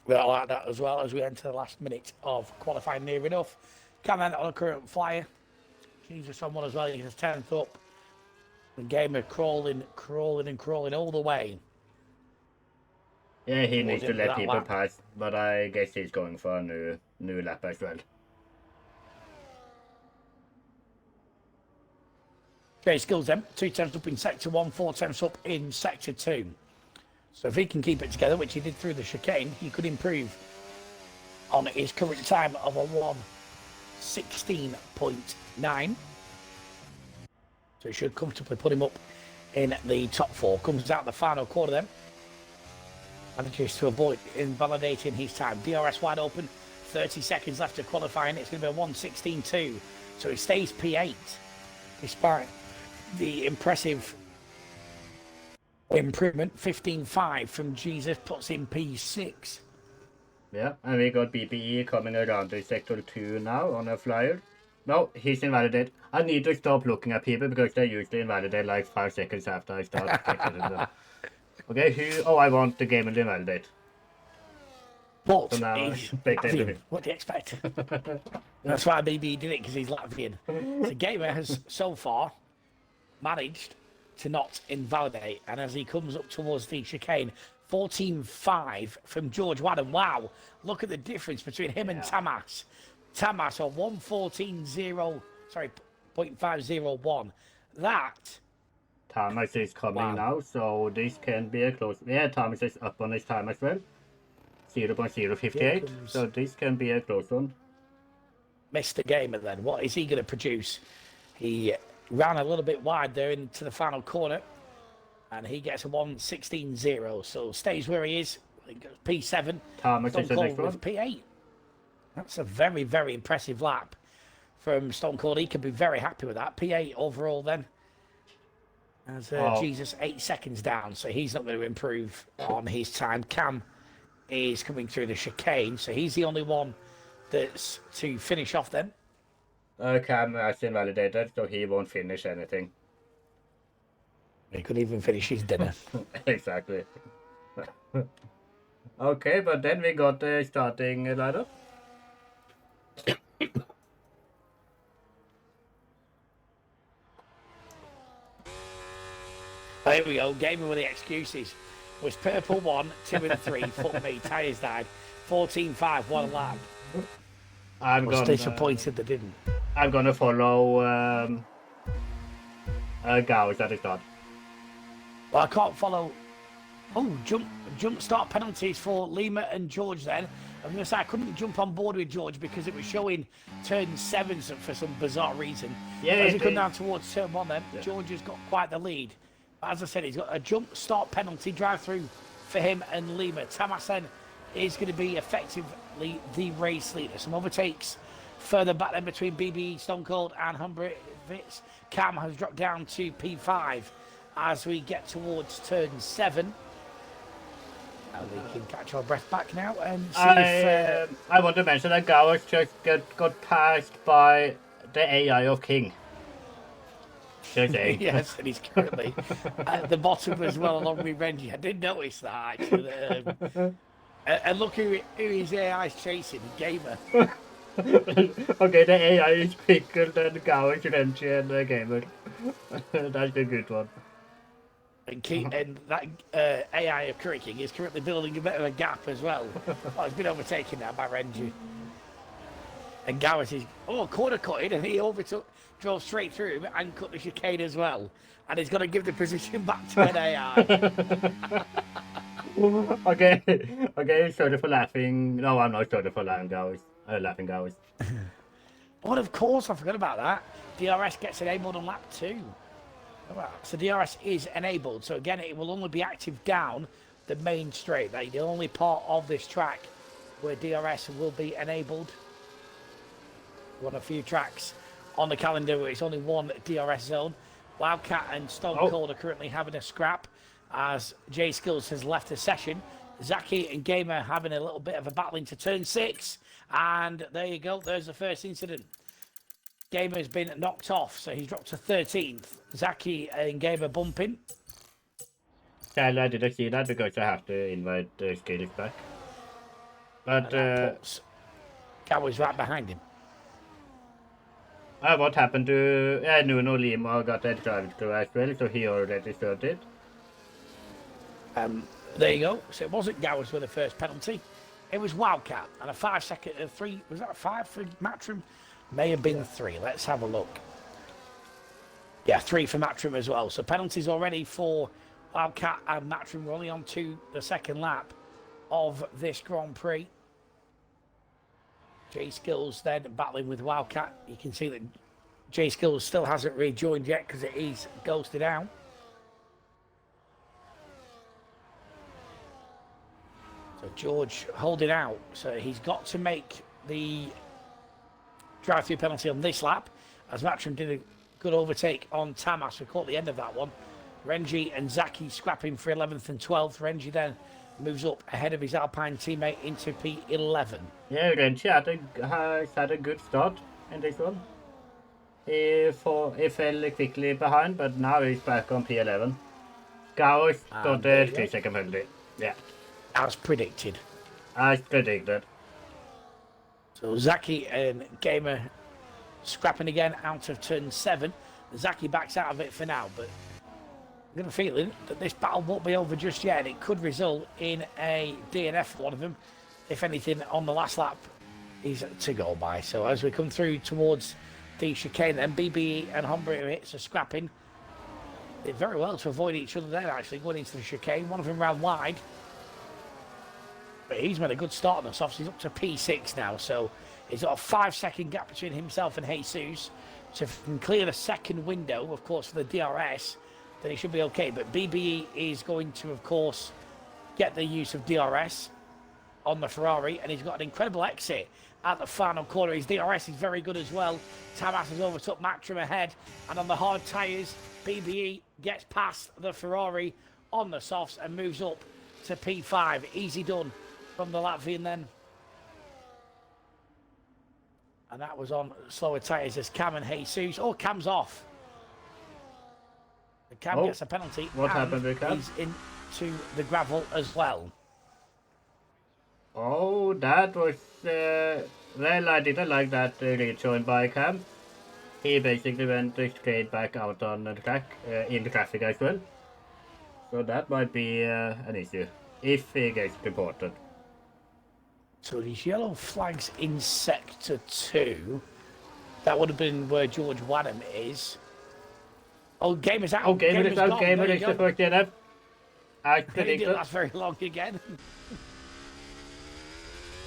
that are like that as well as we enter the last minute of qualifying near enough. Comment on a current flyer. Jesus on one as well. He's 10th up. The Gamer crawling all the way. Yeah, he needs to let people pass, but I guess he's going for a new lap as well. Okay, skills then. 2 temps up in sector 1, 4 temps up in sector 2. So if he can keep it together, which he did through the chicane, he could improve on his current time of a 1:16.9. So it should comfortably put him up in the top 4. Comes out the final quarter then. Manages to avoid invalidating his time. DRS wide open. 30 seconds left to qualifying. It's going to be a 1:16.2. So he stays P8 despite the impressive improvement. 15.5 from Jesus puts in P6. Yeah, and we got BPE coming around to sector 2 now on a flyer. No, he's invalidated. I need to stop looking at people because they usually invalidate like 5 seconds after I start checking them. Okay, who? Oh, I want the game to invalidate. But So now he's big day to Latvian. me. What do you expect? That's why BB did it, because he's Latvian. The Gamer has so far managed to not invalidate, and as he comes up towards the chicane, 14.5 from George Wadden. Wow, look at the difference between him and Tamas. Tamas on 1:14.0, sorry, 0.501. That Thomas is coming now, so this can be a close. Yeah, Thomas is up on his time as well. 0.058, so this can be a close one. Mr. Gamer then, what is he going to produce? He ran a little bit wide there into the final corner, and he gets a 1:16.0, so stays where he is. P7. Thomas is the next one. P8. That's a very, very impressive lap from Stone Cold. He can be very happy with that. P8 overall then. As Jesus 8 seconds down, so he's not going to improve on his time. Cam is coming through the chicane, so he's the only one that's to finish off then. Cam has invalidated, so he won't finish anything. He couldn't even finish his dinner. Exactly. Okay, but then we got the starting lineup. Here we go. Gamer with the excuses. Was purple 1, 2 and 3. Fuck me. Tyres died. 14.5. What a lap. I was disappointed they didn't. I'm gonna follow Gowers at the start. Well, I can't follow. Oh, jump start penalties for Lima and George then. I'm going to say I couldn't jump on board with George because it was showing turn 7 for some bizarre reason. Yeah, as he come down towards turn 1 then, yeah. George has got quite the lead. But as I said, he's got a jump start penalty drive through for him and Lima. Tamasen is going to be effectively the race leader. Some overtakes further back then between BBE, Stone Cold and Humbervitz. Cam has dropped down to P5 as we get towards turn 7. We can catch our breath back now and see if... I want to mention that Gowers just got passed by the AI of King. Yes, and he's currently at the bottom as well, along with Renji. I did notice that, actually. And look who his AI is chasing, Gamer. Okay, the AI is bigger than Gowers, Renji, and Gamer. That's a good one. And that AI of Curry King is currently building a bit of a gap as well. Oh, he's been overtaken now by Renji. And Gowers is corner cutted, and he drove straight through him and cut the chicane as well. And he's going to give the position back to an AI. Okay, okay, sorry for laughing. No, I'm not sorry for laughing, guys. But of course, I forgot about that. DRS gets enabled on lap 2. So DRS is enabled. So again, it will only be active down the main straight. That's the only part of this track where DRS will be enabled. One of a few tracks on the calendar where it's only one DRS zone. Wildcat and Stone Cold are currently having a scrap as Jay Skills has left the session. Zaki and Gamer having a little bit of a battle into turn 6. And there you go. There's the first incident. Gamer's been knocked off, so he's dropped to 13th. Zaki and Gamer bumping. Sadly, I didn't see that because I have to invite Skills back. But Gawer's right behind him. what happened to Nuno Lima got a drive through as well, so he already started. There you go. So it wasn't Gowers with the first penalty. It was Wildcat and a 5-second, 3. Was that a 5 for Matrim? May have been 3. Let's have a look. Yeah, 3 for Matrim as well. So penalties already for Wildcat and Matrim. We're only on to the second lap of this Grand Prix. Jay Skills then battling with Wildcat. You can see that Jay Skills still hasn't rejoined yet because it is ghosted out. So George holding out. So he's got to make the drive-through penalty on this lap, as Matrim did a good overtake on Tamas. We caught the end of that one. Renji and Zaki scrapping for 11th and 12th. Renji then moves up ahead of his Alpine teammate into P11. Yeah, Renji has had a good start in this one. He fell quickly behind, but now he's back on P11. Gowers got the 3-second penalty. Yeah. As predicted. As predicted. So Zaki and Gamer scrapping again out of turn 7. Zaki backs out of it for now, but I've got a feeling that this battle won't be over just yet. It could result in a DNF for one of them. If anything, on the last lap is to go by. So as we come through towards the chicane, then BBE and Humber hits are scrapping. They did very well to avoid each other there, actually, going into the chicane. One of them ran wide. But he's made a good start on the softs. He's up to P6 now, so he's got a 5-second gap between himself and Jesus. So if he can clear the second window, of course, for the DRS, then he should be okay. But BBE is going to, of course, get the use of DRS on the Ferrari, and he's got an incredible exit at the final corner. His DRS is very good as well. Tamas has overtook Matrim ahead, and on the hard tyres, BBE gets past the Ferrari on the softs and moves up to P5. Easy done from the Latvian then. And that was on slower tyres as Cam and Jesus. Oh, Cam's off. The Cam gets a penalty. What happened with Cam? He's into the gravel as well. Oh, that was... well, I didn't like that rejoin by Cam. He basically went straight back out on the track, in the traffic as well. So that might be an issue, if he gets reported. So these yellow flags in sector 2. That would have been where George Wadham is. Oh, Gamer's out. Oh, Gamer is out. Gamer is the first DNF. I It predicted. didn't last very long again.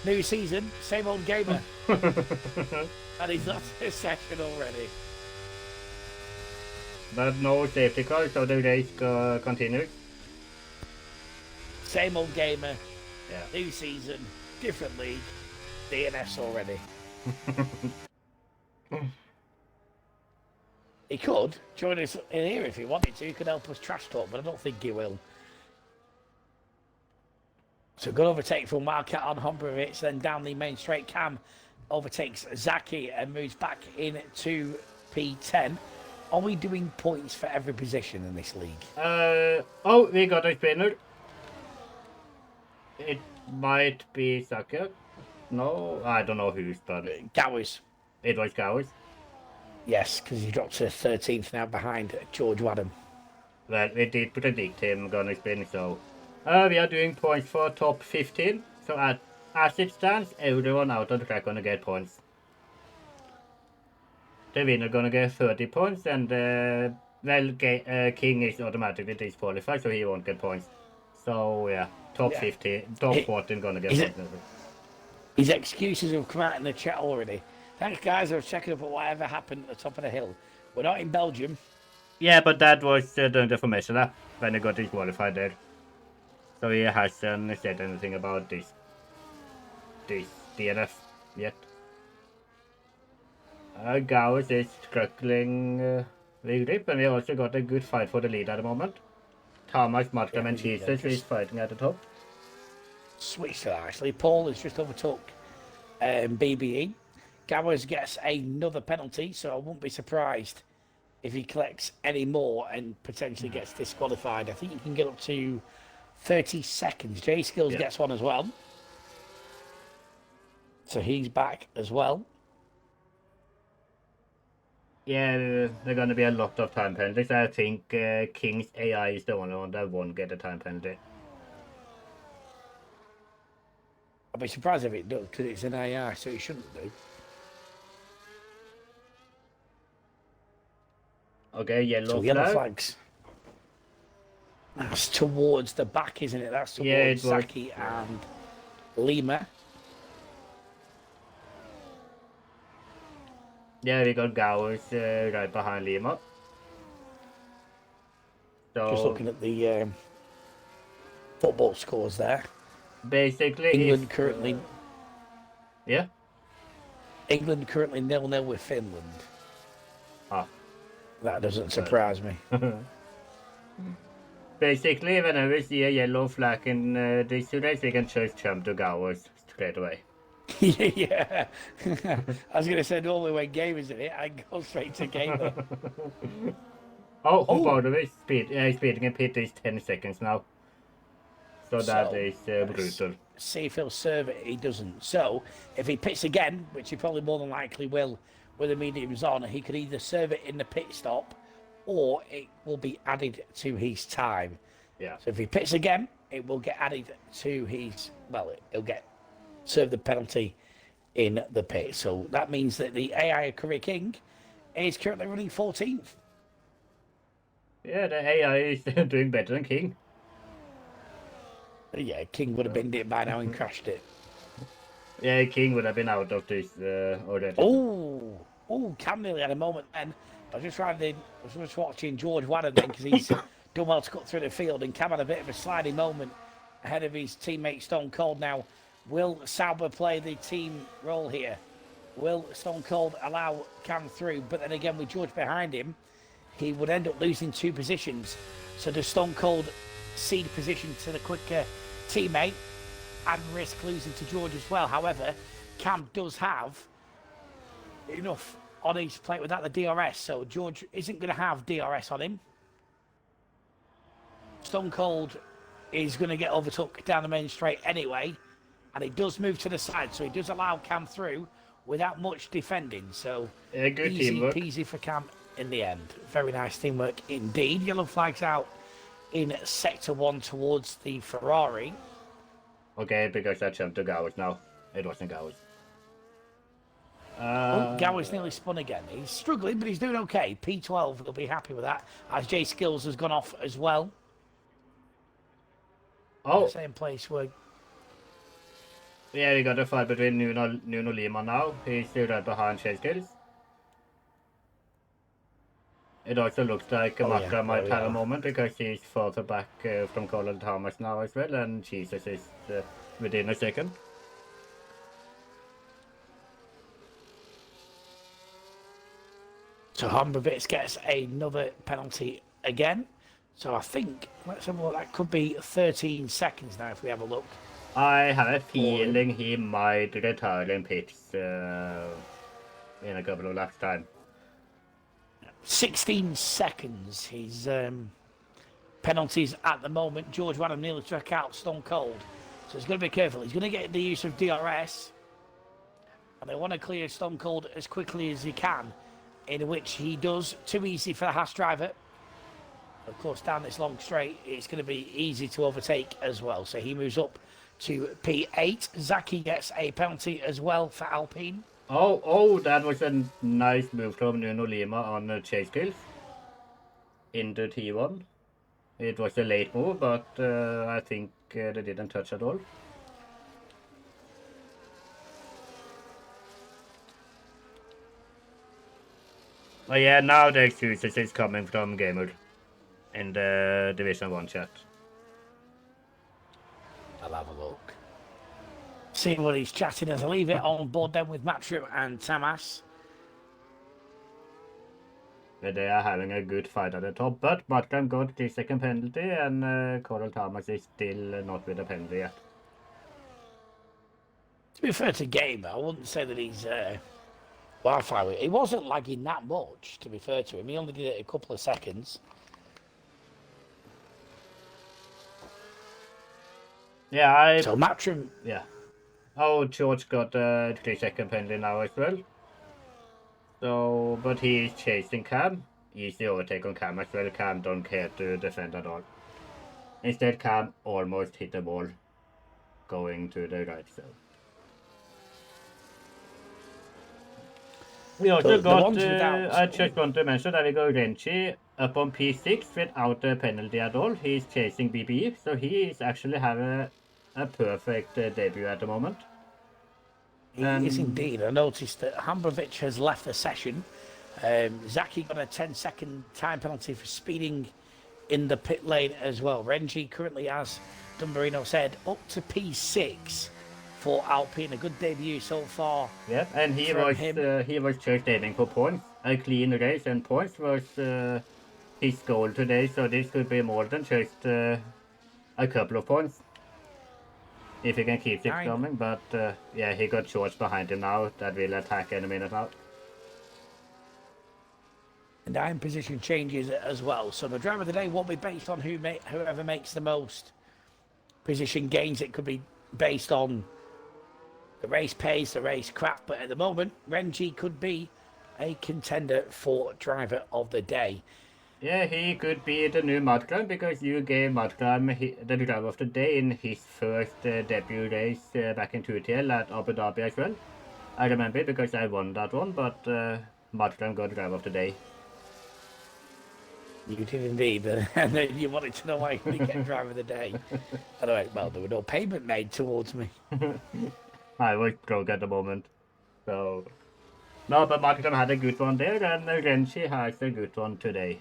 New season, same old Gamer. And he's lost his session already. But no safety car, so the race continues. Same old Gamer. Yeah. New season, different league. DNS already. He could join us in here if he wanted to. He could help us trash talk, but I don't think he will. So good overtake from Wildcat on Humberovitz, then down the main straight. Cam overtakes Zaki and moves back into P10. Are we doing points for every position in this league? Oh, we got a spinner. It might be Saka. No, I don't know who's, but Gowers. it was Gowers. Yes, because he dropped to 13th now behind George Wadham. Well, we did predict him gonna spin, so we are doing points for top 15. So as it stands, everyone out on the track gonna get points. The winner gonna get 30 points, and well, King is automatically disqualified, so he won't get points. So yeah, top Yeah. 15, top 14 gonna get Is it- something. His excuses have come out in the chat already. Thanks, guys. I was checking up on whatever happened at the top of the hill. We're not in Belgium. Yeah, but that was during the formation lap when he got disqualified there. So he hasn't said anything about this DNF yet. Gauss is struggling with grip, and we also got a good fight for the lead at the moment. Thomas, Markham, and Jesus is fighting at the top. Switch to that, actually. Paul has just overtook BBE. Gowers gets another penalty, so I won't be surprised if he collects any more and potentially gets disqualified. I think you can get up to 30 seconds. J Skills gets one as well. So he's back as well. Yeah, there are going to be a lot of time penalties. I think King's AI is the only one that won't get a time penalty. I'd be surprised if it does, because it's an AI, so it shouldn't do. Okay, yellow So flag. yellow flags. That's towards the back, isn't it? That's towards Saki and Lima. Yeah, we got Gowers right behind Lima. So Just looking at the football scores there. basically, England currently yeah. England currently 0-0 with Finland. Ah. That doesn't surprise me. Basically, whenever we see a yellow flag in this race, we can just jump to Gowers straight away. Yeah. I was going to say, normally when game is in it, I go straight to gamer. By the way, speeding in pit is 10 seconds now. So that is brutal. See if he'll serve it. He doesn't. So if he pits again, which he probably more than likely will with the mediums on, he could either serve it in the pit stop or it will be added to his time. Yeah. So if he pits again, it will get added to his, well, he'll get served the penalty in the pit. So that means that the AI Career King is currently running 14th. Yeah, the AI is doing better than King. Yeah, King would have binned it by now and crashed it. Yeah, King would have been out of this already. Oh, Cam nearly had a moment then. I was just watching George Wadden then because he's done well to cut through the field, and Cam had a bit of a sliding moment ahead of his teammate Stone Cold. Now, will Sauber play the team role here? Will Stone Cold allow Cam through? But then again, with George behind him, he would end up losing 2 positions. So does Stone Cold cede position to the quicker teammate and risk losing to George as well? However, Cam does have enough on his plate without the DRS, so George isn't going to have DRS on him. Stone Cold is going to get overtook down the main straight anyway, and he does move to the side, so he does allow Cam through without much defending. So good easy teamwork. peasy for Cam in the end. Very nice teamwork indeed. Yellow flags out in sector 1 towards the Ferrari. Okay, because I jumped to Gowers now. It wasn't Gowers. Gowers nearly spun again. He's struggling, but he's doing okay. P12 will be happy with that, as J Skills has gone off as well. The same place where... Yeah, we got a fight between Nuno Lima now. He's still right behind J Skills. It also looks like Maka might have a moment because he's further back from Colin Thomas now as well, and Jesus is within a second. So Hombrovitz gets another penalty again. So I think, let's have a look, that could be 13 seconds now if we have a look. I have a feeling he might retire in pits in a couple of laps time. 16 seconds. His penalties at the moment. George Wadham nearly took out Stone Cold. So he's going to be careful. He's going to get the use of DRS. And they want to clear Stone Cold as quickly as he can. In which he does. Too easy for the Haas driver. Of course, down this long straight, it's going to be easy to overtake as well. So he moves up to P8. Zaki gets a penalty as well for Alpine. Oh, that was a nice move from Nuno Lima on chase kills into T1. It was a late move, but I think they didn't touch at all. Oh yeah, now the excuses is coming from Gamer in the Division 1 chat. I'll have a look. See what he's chatting as I leave it on board then with Matchroom and Tamas. They are having a good fight at the top, but Markham got the second penalty, and Coral Thomas is still not with a penalty yet. To be fair to Gamer, I wouldn't say that he's Wi-Fi with. He wasn't lagging that much, to be fair to him. He only did it a couple of seconds. Yeah, So Matchroom. Yeah. Oh, George got a 3-second penalty now as well. So, but he's chasing Cam. Easy overtake on Cam as well. Cam don't care to defend at all. Instead, Cam almost hit the ball going to the right side. We also got, I just want to mention that we got Renchi up on P6 without a penalty at all. He's chasing BB, so he is actually having a perfect debut at the moment. He is indeed. I noticed that Hambrovic has left the session. Zaki got a 10-second time penalty for speeding in the pit lane as well. Renji currently, as Dumberino said, up to P6 for Alpine. A good debut so far. Yeah, and he was just aiming for points. A clean race, and points was his goal today. So this could be more than just a couple of points. If he can keep it coming, but yeah, he got George behind him now. That will attack any minute now. And iron position changes as well. So the driver of the day won't be based on whoever makes the most position gains. It could be based on the race pace, the race craft. But at the moment, Renji could be a contender for driver of the day. Yeah, he could be the new Mudclimb, because you gave Mudclimb the driver of the day in his first debut race back in 2TL at Abu Dhabi as well. I remember it because I won that one, but Mudclimb got driver of the day. You did indeed, and then you wanted to know why you didn't get driver of the day. Anyway, well, there was no payment made towards me. I was broke at the moment, so... No, but Mudclimb had a good one there, and Renchi has a good one today.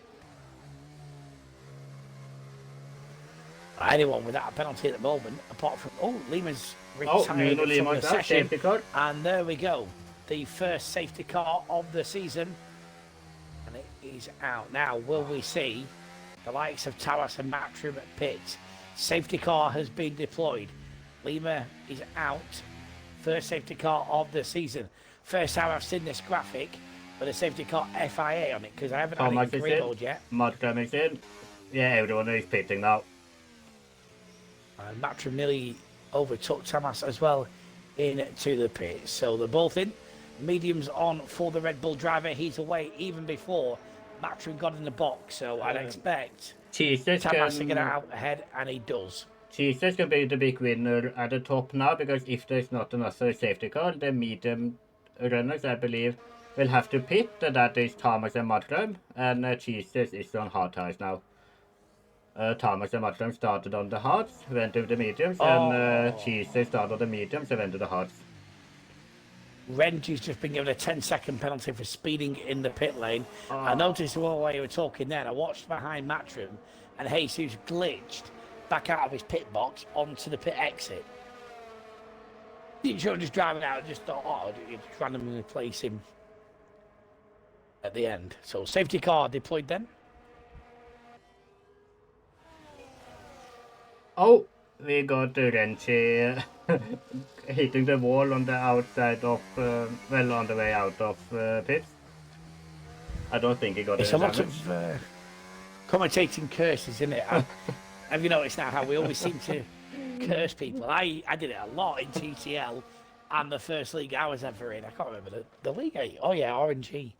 Anyone without a penalty at the moment, apart from Lima's retired from the session, and there we go, the first safety car of the season, and it is out now. Will we see the likes of Taras and Matchroom at pits? Safety car has been deployed. Lima is out. First safety car of the season. First time I've seen this graphic with a safety car FIA on it, because I haven't had it in green mode yet. Mudclimb is in. Yeah, everyone is pitting now. And Matchroom nearly overtook Tamas as well into the pit. So they're both in. Mediums on for the Red Bull driver. He's away even before Matchroom got in the box. So I'd expect Tamas to get out ahead, and he does. Jesus can be the big winner at the top now, because if there's not another safety car, the medium runners, I believe, will have to pit. That is Thomas and Mudclimb, and Jesus is on hard tires now. Thomas and Mudclimb started on the hards, went to the mediums, and Jesus started on the mediums and went to the hards. Renji's just been given a 10-second penalty for speeding in the pit lane. I noticed while you were talking then, I watched behind Matchroom, and Jesus glitched back out of his pit box onto the pit exit. You should just driving out and just thought, you just randomly place him at the end. So safety car deployed then. Oh, we got Renchi hitting the wall on the outside of, well, on the way out of pits. I don't think he got any damage. It's a lot of commentating curses, isn't it? Have you noticed now how we always seem to curse people? I did it a lot in TTL and the first league I was ever in. I can't remember the league. Oh yeah, RNG.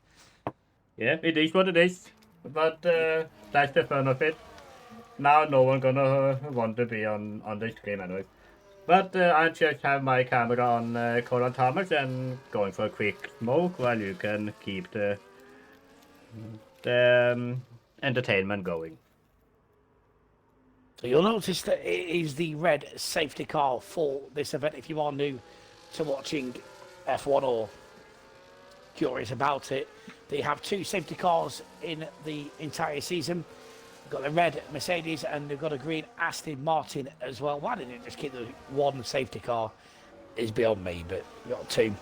Yeah, it is what it is. But that's the fun of it. Now no one gonna want to be on the stream anyway. But I just have my camera on Coral Thomas and going for a quick smoke while you can keep the entertainment going. So you'll notice that it is the red safety car for this event. If you are new to watching F1 or curious about it, they have 2 safety cars in the entire season. They've got the red Mercedes and they've got a green Aston Martin as well. Why didn't it just keep the 1 safety car is beyond me, but we've got 2.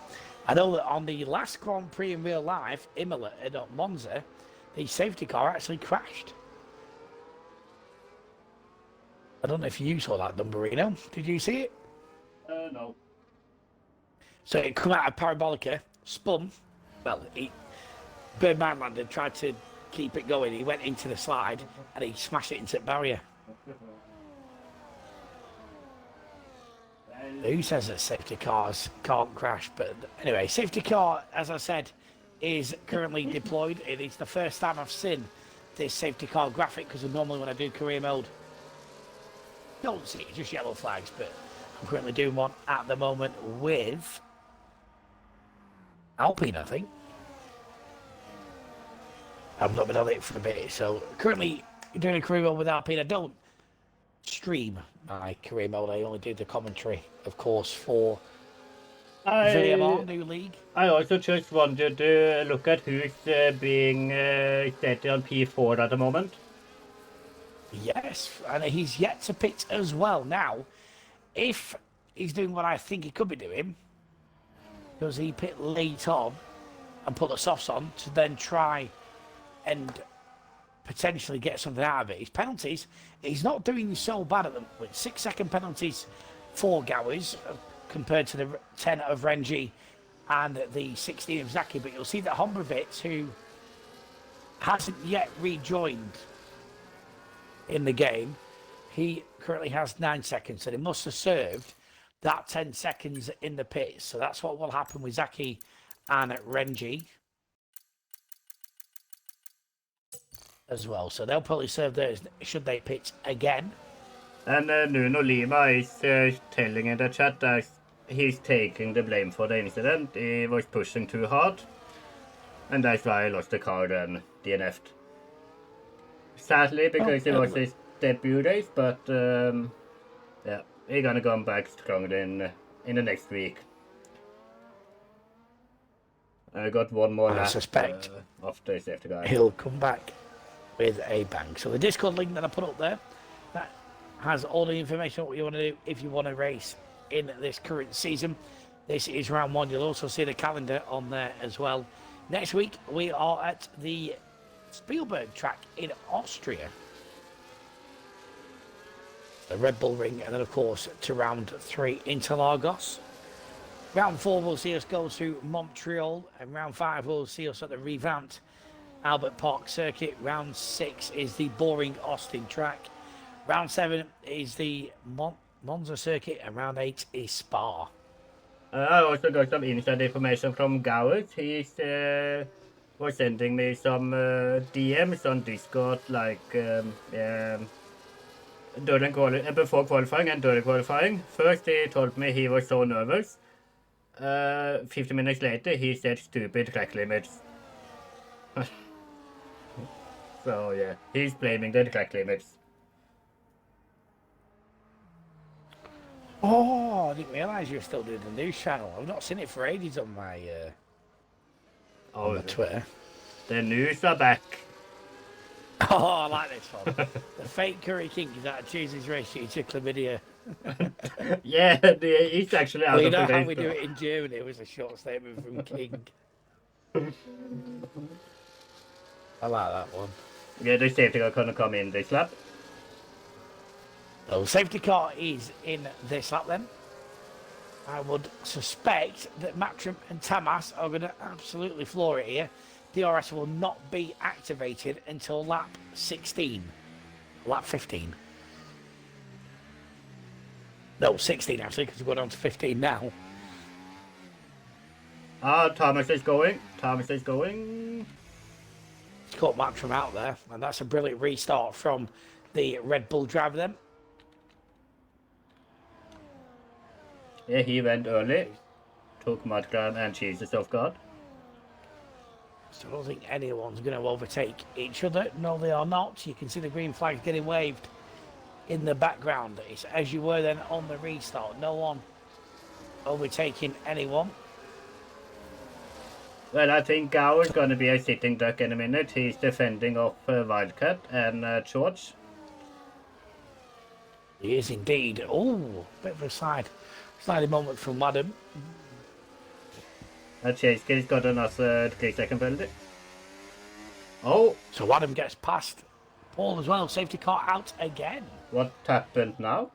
I know that on the last Grand Prix in real life, Imola and Monza, the safety car actually crashed. I don't know if you saw that, Dumberoni. Did you see it? No. So it come out of Parabolica, spun. Well, Birdman landed, tried to keep it going. He went into the slide and he smashed it into the barrier. Who says that safety cars can't crash? But anyway, safety car, as I said, is currently deployed. It is the first time I've seen this safety car graphic because normally when I do career mode, don't see it, just yellow flags. But I'm currently doing one at the moment with Alpine, I think. I've not been on it for a bit, so currently doing a career mode with Alpine. I don't stream my career mode, I only do the commentary, of course, for VMR, new league. I also just wanted to look at who's being set on P4 at the moment. Yes, and he's yet to pit as well. Now, if he's doing what I think he could be doing, does he pit late on and put the softs on to then try and potentially get something out of it? His penalties, he's not doing so bad at them with 6-second penalties for Gowers compared to the 10 of Renji and the 16 of Zaki. But you'll see that Hombrovitz, who hasn't yet rejoined in the game, he currently has 9 seconds, so he must have served that 10 seconds in the pits. So that's what will happen with Zaki and Renji as well. So they'll probably serve theirs should they pit again. And Nuno Lima is telling in the chat that he's taking the blame for the incident. He was pushing too hard, and that's why he lost the car and DNF'd. Sadly, because it was his debut race, but yeah, he's gonna come back stronger in the next week. I got one more lap. I suspect after safety guy. He'll come back with a bang. So the Discord link that I put up there, that has all the information on what you want to do if you want to race in this current season. This is round 1. You'll also see the calendar on there as well. Next week we are at the Spielberg track in Austria, the Red Bull Ring, and then of course to round 3 Interlagos. Round 4 will see us go to Montreal, and round 5 will see us at the revamped Albert Park circuit. Round 6 is the boring Austin track. Round 7 is the Monza circuit, and round 8 is Spa. I also got some inside information from Gowers. He's was sending me some DMs on Discord, like before qualifying and during qualifying. First he told me he was so nervous. 50 minutes later he said stupid track limits. So yeah, he's blaming the track limits. Oh, I didn't realise you were still doing the news channel. I've not seen it for ages on my on my Twitter. The news are back. Oh, I like this one. The fake Curry King is out of Tuesday's race due to chlamydia. Yeah, he's actually out well, you of know the how race. we do it in Germany. It was a short statement from King. I like that one. Yeah, the safety car gonna come in this lap. So safety car is in this lap then. I would suspect that Matrim and Tamas are going to absolutely floor it here. DRS will not be activated until lap 16. Lap 15. No, 16 actually, because we're going on to 15 now. Thomas is going. Thomas is going. He's caught Matrim out there, and that's a brilliant restart from the Red Bull driver then. Yeah, he went early. Took Matrim and Jesus off guard. So I don't think anyone's going to overtake each other. No, they are not. You can see the green flags getting waved in the background. It's as you were then on the restart. No one overtaking anyone. Well, I think Gao is going to be a sitting duck in a minute. He's defending off Wildcat and George. He is indeed. Oh, bit of a sliding moment from Madam. Chasky's got another 3-second penalty. Oh, So Adam gets past Paul as well. Safety car out again. what happened now?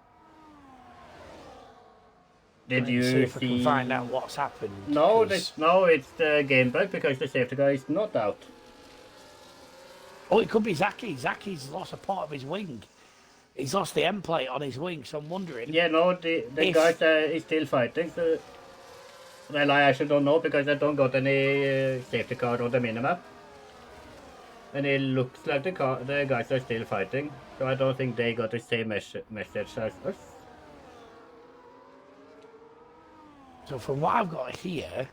Did Let's you see if see? we can find out what's happened. No, 'cause- no, it's the game bug because the safety car is not out. Oh, it could be Zaki. Zaki's lost a part of his wing. He's lost the end plate on his wing, so I'm wondering. Yeah, no, the If- guys is still fighting. So, well, I actually don't know because I don't got any safety car on the minimap. And it looks like the guys are still fighting. So I don't think they got the same message as us. So from what I've got here,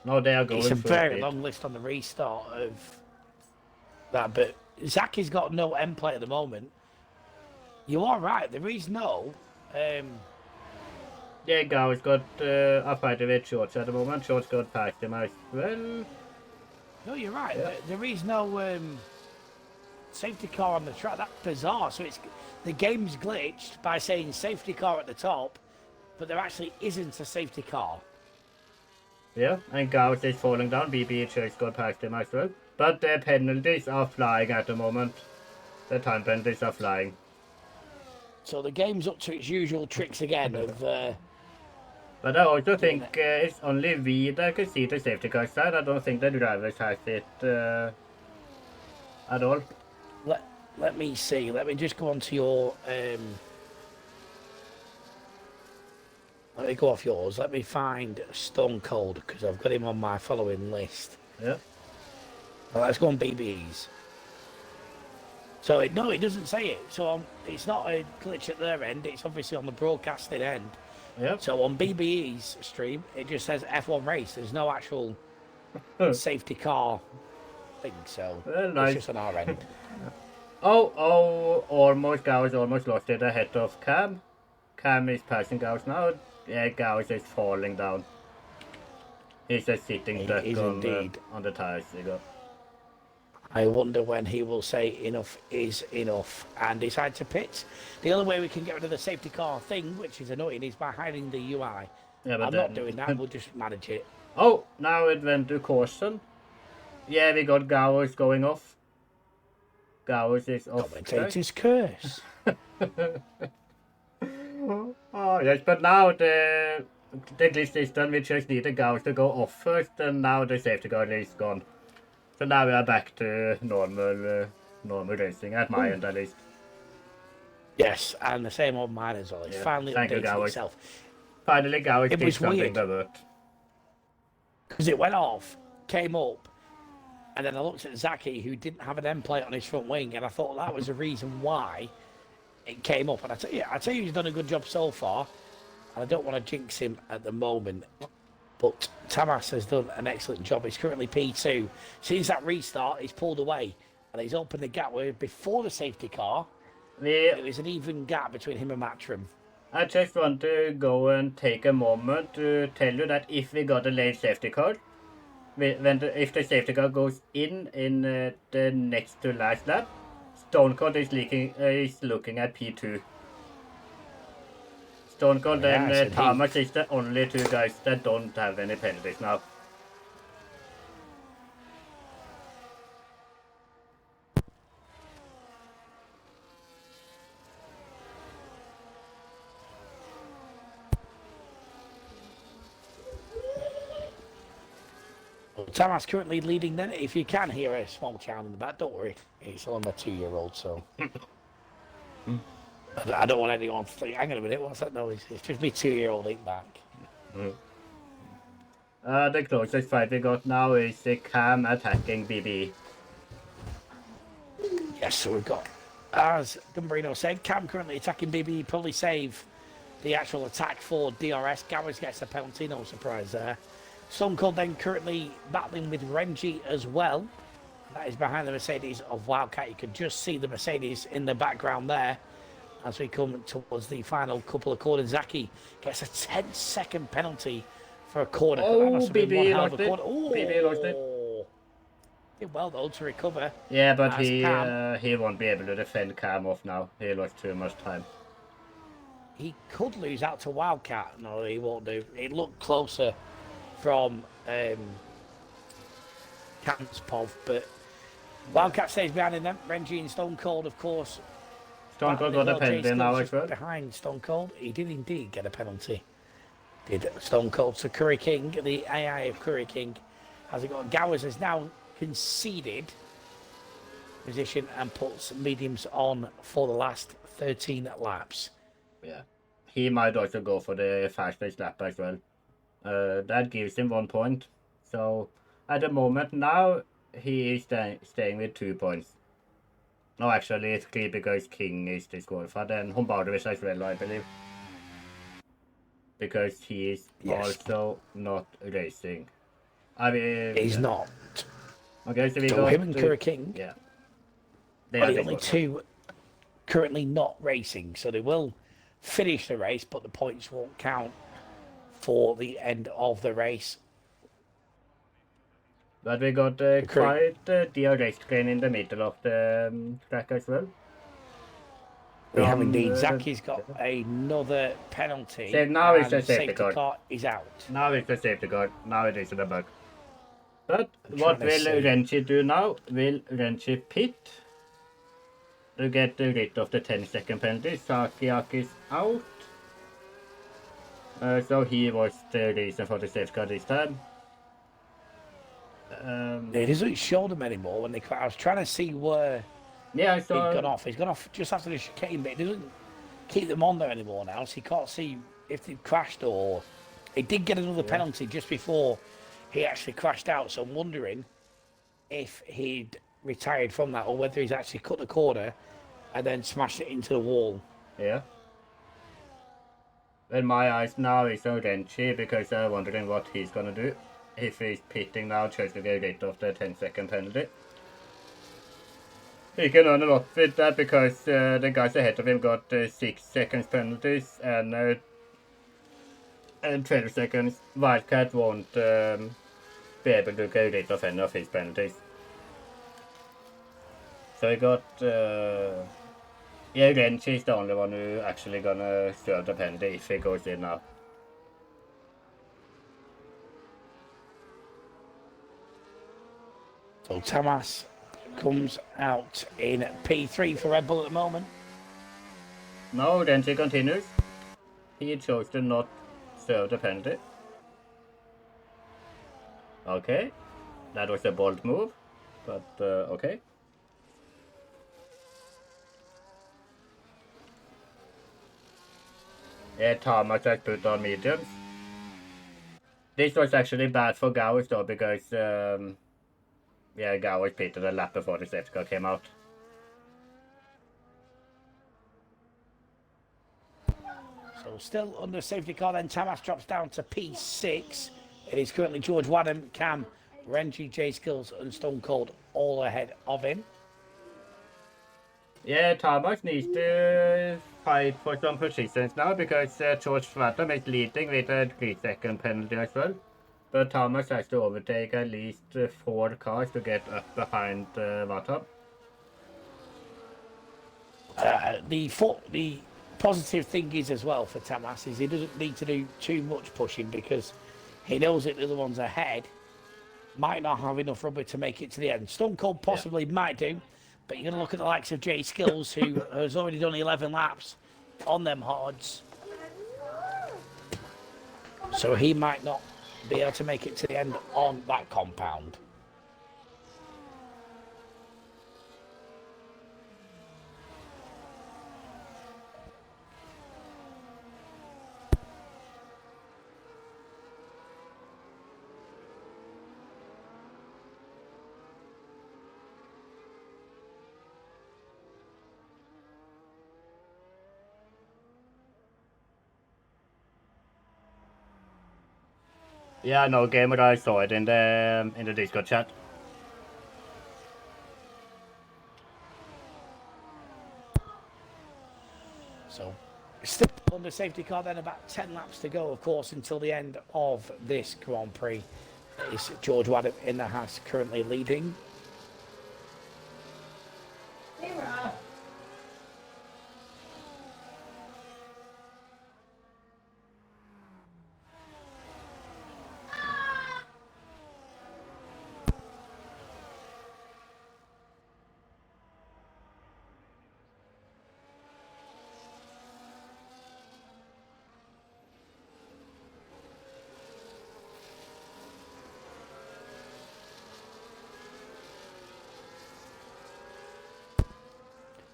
No, they are going it's a full very speed. long list on the restart of that. But Zaki's got no end plate at the moment. You are right. There is no. Yeah, Gao's got a fight with George at the moment. George got past him as well. No, you're right. Yeah. There is no safety car on the track. That's bizarre. So the game's glitched by saying safety car at the top, but there actually isn't a safety car. Yeah, and Gauss is falling down. BBH got past him as well. But the penalties are flying at the moment. The time penalties are flying. So the game's up to its usual tricks again of. But I also think it's only we that can see the safety car side. I don't think the drivers has it at all. Let me see. Let me just go on to your. Let me go off yours. Let me find Stone Cold because I've got him on my following list. Yeah. Well, let's go on BB's. So no, it doesn't say it. So it's not a glitch at their end. It's obviously on the broadcasting end. Yeah. So on BBE's stream, it just says F1 race. There's no actual safety car thing. So Well, nice. it's just on our end. Almost Gauss almost lost it ahead of Cam. Cam is passing Gauss now. Yeah, Gauss is falling down. He's just sitting He duck is on indeed. the tires. You go. I wonder when he will say enough is enough and decide to pit. The only way we can get rid of the safety car thing, which is annoying, is by hiding the UI. Yeah, but I'm not doing that. We'll just manage it. Oh, now it went to caution. Yeah, we got Gauss going off. Gauss is off. Commentator's curse. Oh yes, but now the glitch is done. We just need the Gauss to go off first, and now the safety car is gone. So now we are back to normal racing at my end at least. Yes, and the same on mine as well. It's Yeah. finally Thank you, updated Gauss. itself. Finally, Gauss It did was something weird. that worked. Because it went off, came up, and then I looked at Zaki, who didn't have an end plate on his front wing, and I thought that was the reason why it came up. And I tell you, he's done a good job so far, and I don't want to jinx him at the moment. But Tamas has done an excellent job. He's currently P2. Since that restart, he's pulled away, and he's opened the gap where before the safety car, it was an even gap between him and Matrim. I just want to go and take a moment to tell you that if we got a late safety car, if the safety car goes in the next to last lap, Stone Cold is looking at P2. Stone Cold Yeah, and so Thomas is the only two guys that don't have any penalties now. Tamas currently leading then. If you can hear a small child in the back, don't worry. It's only my 2-year-old, so. I don't want anyone to think, hang on a minute, what's that noise? It's just me 2-year-old in back. The closest fight we got now is Cam attacking BB. Yes, so we've got, as Dumberoni said, Cam currently attacking BB, probably save the actual attack for DRS. Gowers gets a penalty, no surprise there. Stone Cold then currently battling with Renji as well. That is behind the Mercedes of Wildcat. You can just see the Mercedes in the background there. as we come towards the final couple of corners. Zaki gets a 10-second penalty for a corner. Oh, That must have been one BB hell of lost a it. corner. Oh, BB lost it. did well though to recover. Yeah, but as he won't be able to defend Cam off now. He lost too much time. He could lose out to Wildcat. No, he won't do. It looked closer from Cam's Pov, but Wildcat stays behind in them. Renji and Stone Cold, of course. Stone Cold got a penalty now as well. Behind Stone Cold. He did indeed get a penalty. Did Stone Cold. So Curry King, the AI of Curry King, has it got Gowers has now conceded position and puts mediums on for the last 13 laps. Yeah. He might also go for the fastest lap as well. That gives him 1 point. So at the moment now he is staying with 2 points. No, actually it's 3 because King is disqualified and Humbardovic as well, I believe. Because he is also not racing. I mean, he's not. Okay, so we So got him and Curry King. Yeah. They are the only two currently not racing, so they will finish the race, but the points won't count for the end of the race. But we got quite a DRS train in the middle of the track as well. We have indeed. Zaki's got another penalty. So now it's a and safety car. car is out. Now it's a safety car. Now it is a bug. But what will Renchi do now? Will Renchi pit to get rid of the 10-second penalty? Sakiaki's out. So he was the reason for the safety car this time. It doesn't show them anymore when they. I was trying to see where Yeah, I he'd saw. gone off. He's gone off just after the chicane, but it doesn't keep them on there anymore now, so you can't see if they crashed or. He did get another penalty just before he actually crashed out, so I'm wondering if he'd retired from that or whether he's actually cut the corner and then smashed it into the wall. Yeah. In my eyes now is on Renchi because I'm wondering what he's gonna do. If he's pitting now just to get rid of the 10-second penalty. He can earn a lot with that because the guys ahead of him got 6 seconds penalties and 12 seconds. Wildcat won't be able to get rid of any of his penalties. So he got yeah, Renchi is the only one who actually gonna serve the penalty if he goes in now. So Tamas comes out in P3 for Red Bull at the moment. No, Renchi continues. He chose to not serve the penalty. Okay, that was a bold move, but okay. Yeah, Thomas has put on mediums. This was actually bad for Gowers though, because yeah, Gowers pitted a lap before the safety car came out. So still under safety car, then Tamas drops down to P6. It is currently George Wadham, Cam, Renji, J Skills and Stone Cold all ahead of him. Yeah, Thomas needs to fight for some positions now because George Wadham is leading with a 3-second penalty as well. But Thomas has to overtake at least 4 cars to get up behind Wadham. The positive thing is as well for Tamas is he doesn't need to do too much pushing because he knows that the other ones ahead might not have enough rubber to make it to the end. Stone Cold possibly might do, but you're going to look at the likes of Jay Skills who has already done 11 laps on them hards. So he might not be able to make it to the end on that compound. Yeah, no, gamer, I saw it in the Discord chat. So, still under safety car, then about 10 laps to go, of course, until the end of this Grand Prix. It's George Wadham in the Haas currently leading.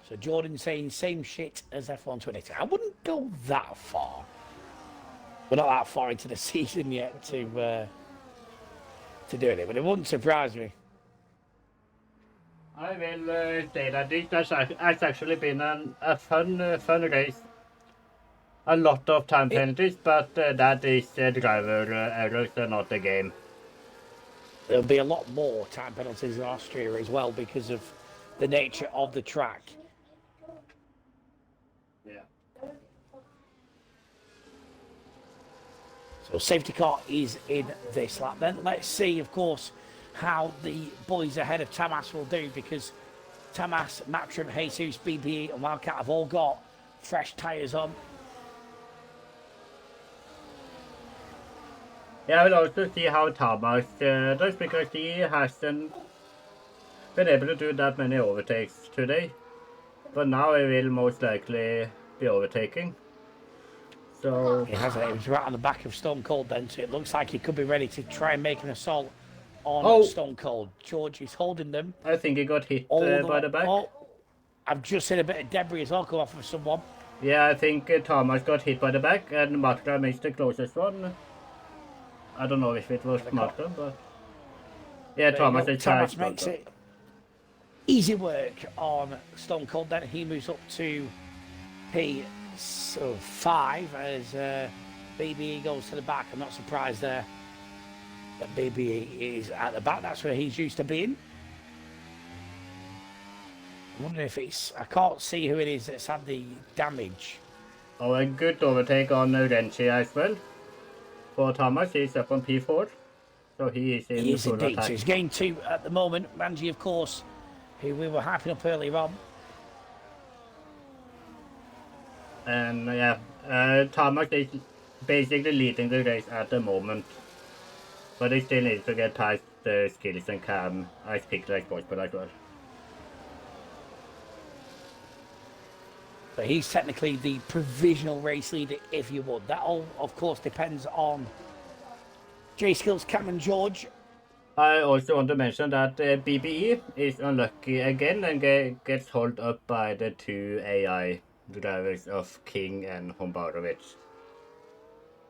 So Jordan saying same shit as F1 22. I wouldn't go that far. We're not that far into the season yet to do it, but it wouldn't surprise me. I will say that this has actually been a fun race. A lot of time penalties, but that is driver errors and not the game. There'll be a lot more time penalties in Austria as well because of the nature of the track. Yeah. So safety car is in this lap. Then let's see, of course, how the boys ahead of Tamas will do, because Tamas, Matrim, Jesus, BBE and Wildcat have all got fresh tyres on. Yeah, I will also see how Tamas does, because he hasn't been able to do that many overtakes today. But now he will most likely be overtaking. So He hasn't. He was right on the back of Stone Cold then, so it looks like he could be ready to try and make an assault on Stone Cold. George is holding them. I think he got hit by the back. Oh, I've just seen a bit of debris as well come off of someone. Yeah, I think Thomas got hit by the back, and Marta missed the closest one. I don't know if it was Marta, but yeah, Thomas is Thomas makes it easy work on Stone Cold. Then he moves up to P5 as BBE goes to the back. I'm not surprised there that BBE is at the back. That's where he's used to being. I wonder if it's... I can't see who it is that's had the damage. Oh, a good overtake on Renchi as well. For Thomas, he's up on P4. So he is in full attack. So he's gained 2 at the moment. Ranji, of course, who we were hyping up earlier on. And yeah, Thomas is basically leading the race at the moment. But he still needs to get past the skills and Cam as quickly as possible as well. But he's technically the provisional race leader, if you would. That all, of course, depends on J Skills, Cam and George. I also want to mention that BBE is unlucky again and gets held up by the 2 AI drivers of King and Hombarovic.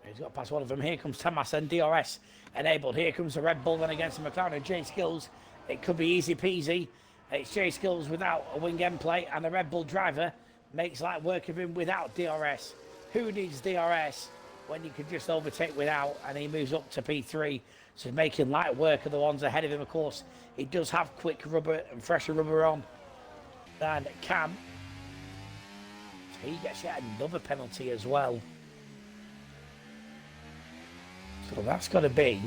He's got past one of them. Here comes Tamas and DRS enabled. Here comes the Red Bull then against the McLaren. J Skills, it could be easy peasy. It's J Skills without a wing end plate, and the Red Bull driver makes light work of him without DRS. Who needs DRS when you can just overtake without? And he moves up to P3, so he's making light work of the ones ahead of him. Of course, he does have quick rubber and fresher rubber on than Cam. So he gets yet another penalty as well. So that's got to be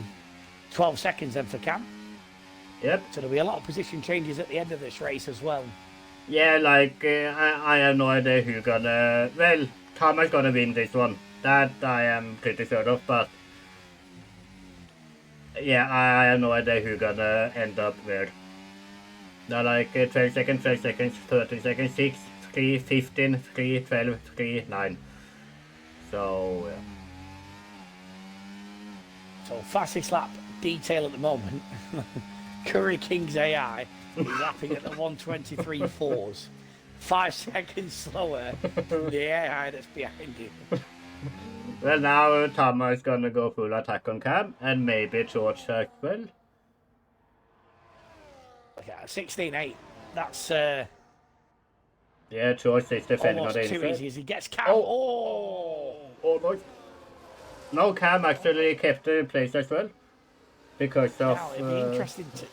12 seconds then for Cam. Yep. So there'll be a lot of position changes at the end of this race as well. Yeah, like, I have no idea who gonna... Well, Thomas gonna win this one. That I am pretty sure of, but... Yeah, I have no idea who gonna end up where. They're like 12 seconds, 12 seconds, 30 seconds, 6, 3, 15, 3, 12, 3, 9. So, yeah. So fastest lap detail at the moment. Curry King's AI is lapping at the 1:23.4s. 5 seconds slower than the AI that's behind him. Well, now Thomas is gonna go full attack on Cam, and maybe George as well. Okay, 16.8. That's Yeah, George is defending on the almost too inside. easy as he gets Cam. Almost. No, Cam actually kept the place as well. Because of... Now, it'd be interesting to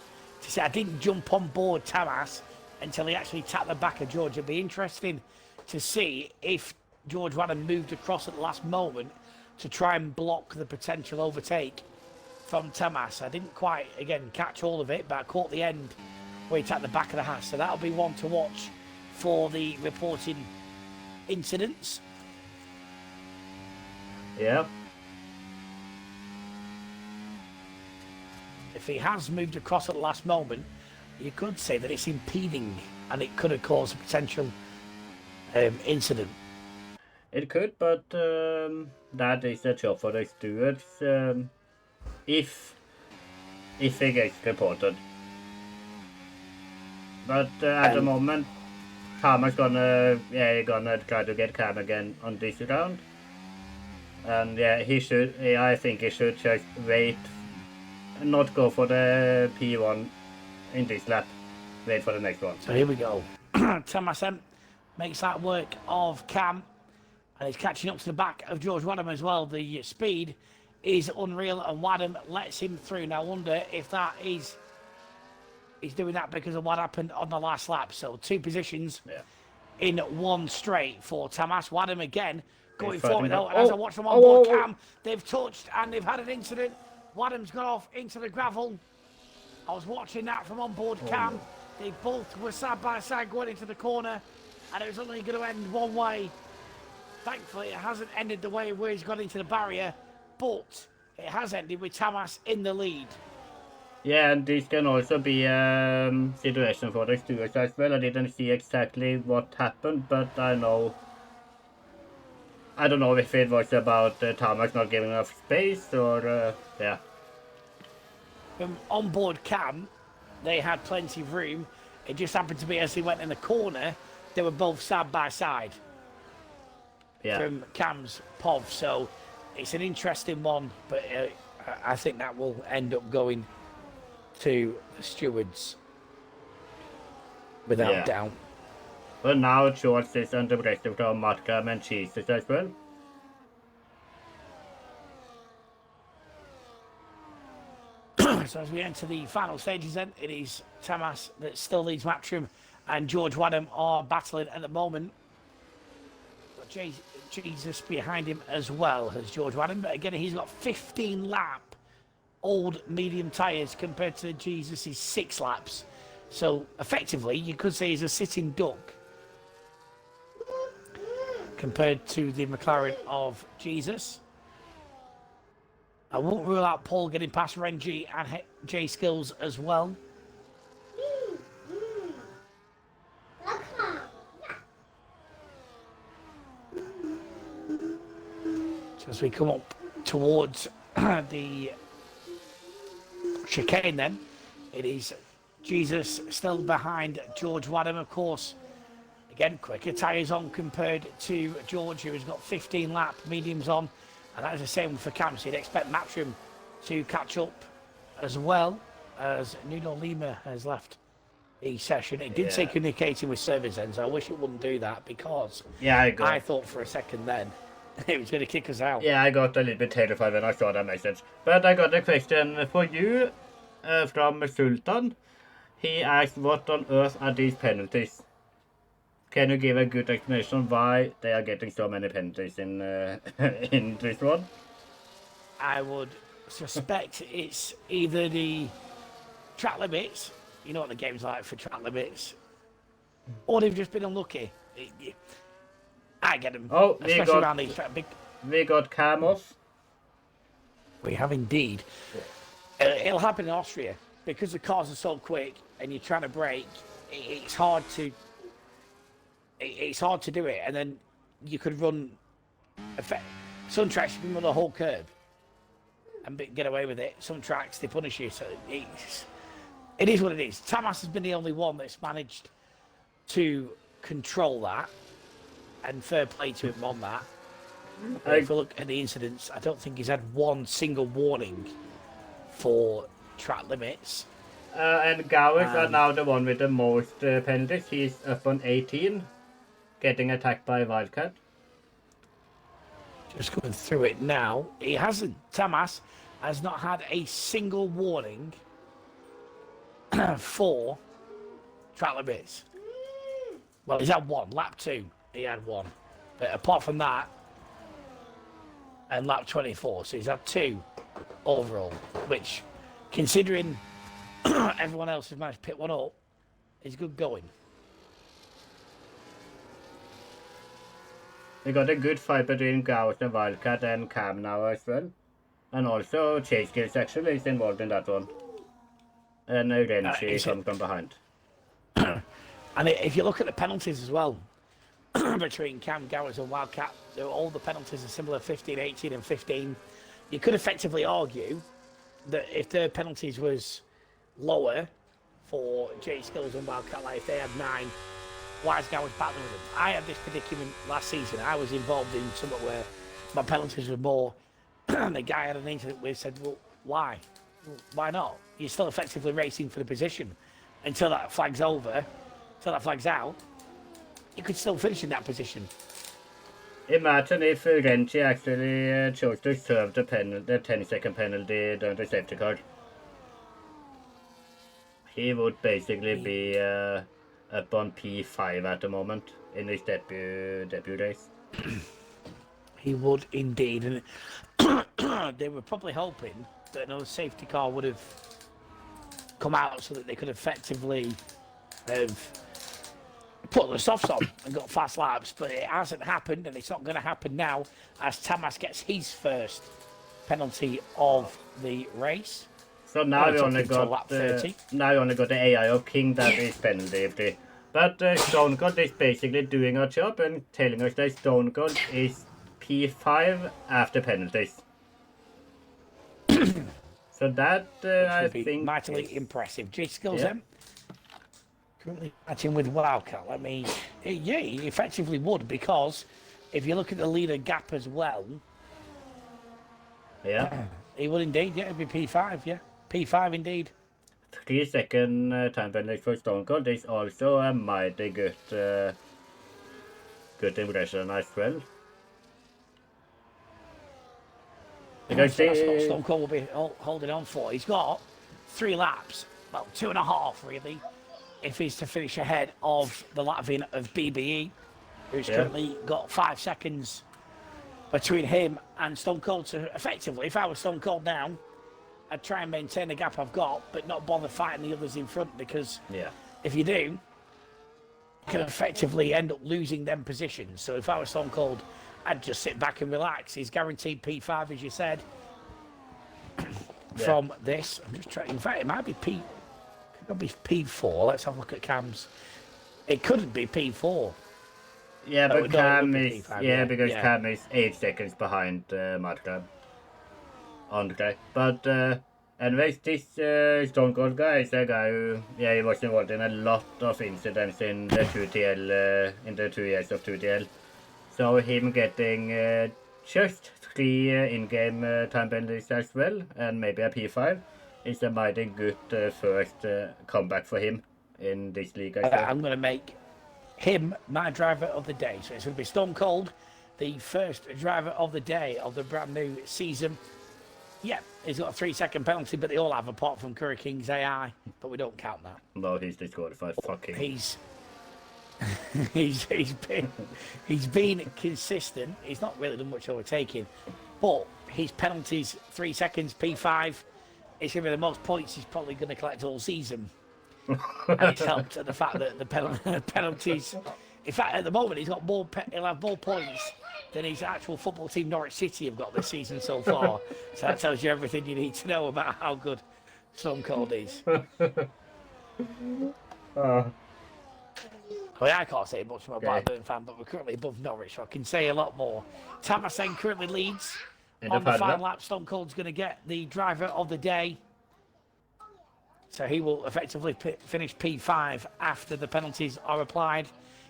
see. I didn't jump on board Tamas until he actually tapped the back of George. It'd be interesting to see if George Wadham moved across at the last moment to try and block the potential overtake from Tamas. I didn't quite, again, catch all of it, but I caught the end where he tapped the back of the Haas. So that'll be one to watch for the reporting incidents. Yeah. If he has moved across at the last moment, you could say that it's impeding and it could have caused a potential incident. It could, but that is a job for the stewards if it gets reported. But at the moment, Thomas gonna try to get Cam again on this round, and yeah, he should. Yeah, I think he should just wait, not go for the P1 in this lap. Wait for the next one. So here we go. Thomas makes that work of Cam, and he's catching up to the back of George Wadham as well. The speed is unreal, and Wadham lets him through. Now I wonder if that is he's doing that because of what happened on the last lap. So two positions in one straight for Tamas. Wadham again going forward. And as I watch from on board Cam, they've touched and they've had an incident. Wadham's gone off into the gravel. I was watching that from on board Cam. They both were side by side going into the corner, and it was only going to end one way. Thankfully, it hasn't ended the way where he's got into the barrier, but it has ended with Tamas in the lead. Yeah, and this can also be a situation for the stewards as well. I didn't see exactly what happened, but I don't know if it was about Thomas not giving enough space or, yeah. On board Cam, they had plenty of room. It just happened to be as he went in the corner, they were both side by side from Cam's POV. So it's an interesting one, but I think that will end up going to the stewards without doubt. But now George is under pressure from Markham and Jesus as well. So as we enter the final stages then, it is Tamas that still leads Matchroom and George Wadham are battling at the moment. But Jesus behind him as well as George Wadham. But again, he's got 15 lap old medium tyres compared to Jesus' 6 laps. So effectively, you could say he's a sitting duck compared to the McLaren of Jesus. I won't rule out Paul getting past Renji and J Skills as well. So as we come up towards the chicane then, it is Jesus still behind George Wadham, of course. Again, quicker tyres on compared to George, who has got 15 lap mediums on. And that is the same for Cam, so you'd expect Matchroom to catch up as well as Nuno Lima has left the session. It did say communicating with service ends. I wish it wouldn't do that because I thought for a second then it was going to kick us out. Yeah, I got a little bit terrified when I saw that message. But I got a question for you from Sultan. He asked, what on earth are these penalties? Can you give a good explanation why they are getting so many penalties in in this one? I would suspect it's either the track limits, you know what the game's like for track limits, or they've just been unlucky. I get them, especially around these big... We got Cam off. We have indeed. It'll happen in Austria because the cars are so quick and you're trying to brake. It's hard to do it, and then you could run. Some tracks you can run the whole curb and get away with it. Some tracks they punish you, so it is what it is. Tamas has been the only one that's managed to control that, and fair play to him on that. If you look at the incidents, I don't think he's had one single warning for track limits. And Gowers are now the one with the most penalties. He's up on 18. Getting attacked by a Wildcat. Just going through it now. He hasn't. Tamas has not had a single warning for track limits. Well, he's had one. Lap 2, he had one. But apart from that, and lap 24, so he's had 2 overall, which, considering everyone else has managed to pick one up, is good going. We got a good fight between Gauss and Wildcat and Cam now as well. And also Chase Kills actually is involved in that one. And Renchi comes from behind. And if you look at the penalties as well, between Cam, Gowers and Wildcat, all the penalties are similar, 15, 18 and 15. You could effectively argue that if their penalties was lower for J Skills and Wildcat, like if they had 9, why is Gowers battling with them? I had this predicament last season. I was involved in something where my penalties were more. The guy I had an incident with said, well, why? Why not? You're still effectively racing for the position until that flag's over, until that flag's out. You could still finish in that position. Imagine if Renchi actually chose to serve the 10-second penalty during the safety car. He would basically be up on P5 at the moment in his debut race. He would indeed, and they were probably hoping that another safety car would have come out so that they could effectively have put the softs on and got fast laps, but it hasn't happened, and it's not going to happen now as Tamas gets his first penalty of the race. So now we only got lap 30. Now you only got the AI of King that is penalty free. But Stone Cold is basically doing our job and telling us that Stone Cold is P5 after penalties. So that I think mightily impressive. J Skills then. Currently matching with Wildcat. Yeah, he effectively would, because if you look at the leader gap as well, he would indeed. Yeah, it'd be P5. Yeah, P5 indeed. 3-second time penalty for Stone Cold is also a mighty good impression as well. Because that's what Stone Cold will be holding on for. He's got 3 laps, well, 2.5 really, if he's to finish ahead of the Latvian of BBE, who's currently got 5 seconds between him and Stone Cold. So effectively, if I was Stone Cold now, I'd try and maintain the gap I've got, but not bother fighting the others in front, because if you do, you can effectively end up losing them positions. So if I was Stone Cold, I'd just sit back and relax. He's guaranteed P5, as you said, from this. I'm just trying. In fact, it might be could be P4. Let's have a look at Cam's. It couldn't be P4. Yeah, but Cam is P5, because Cam is 8 seconds behind Marta on the track. But anyways, this Stone Cold guy is a guy who he was involved in a lot of incidents in the 2TL in the 2 years of 2TL. So him getting just 3 in-game time penalties as well, and maybe a P5, is a mighty good first comeback for him in this league. I'm going to make him my driver of the day. So it's going to be Stone Cold, the first driver of the day of the brand new season. Yeah, he's got a 3-second penalty, but they all have, apart from Curry King's AI, but we don't count that. No, he's disqualified. Fucking. He's been consistent. He's not really done much overtaking, but his penalties 3 seconds P5. It's going to be the most points he's probably going to collect all season. And it's helped at the fact that the penalties. In fact, at the moment he'll have more points than his actual football team Norwich City have got this season so far. So that tells you everything you need to know about how good Stone Cold is. I mean, I can't say much more about Burn fan, but we're currently above Norwich, so I can say a lot more. Tamasen currently leads on the final lap. Stone Cold's going to get the driver of the day. So he will effectively finish P5 after the penalties are applied.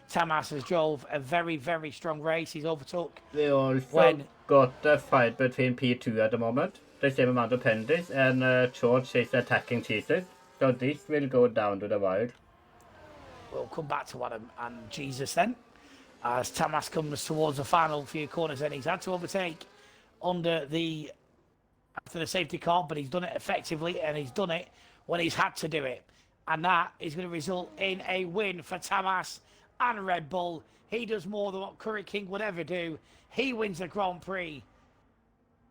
Tamas has drove a very, very strong race. He's overtook. They also got a fight between P2 at the moment. The same amount of penalties, and George is attacking Jesus. So this will go down to the wire. We'll come back to Adam and Jesus then, as Tamas comes towards the final few corners, and he's had to overtake after the safety car, but he's done it effectively, and he's done it when he's had to do it, and that is going to result in a win for Tamas and Red Bull. He does more than what Curry King would ever do. He wins the Grand Prix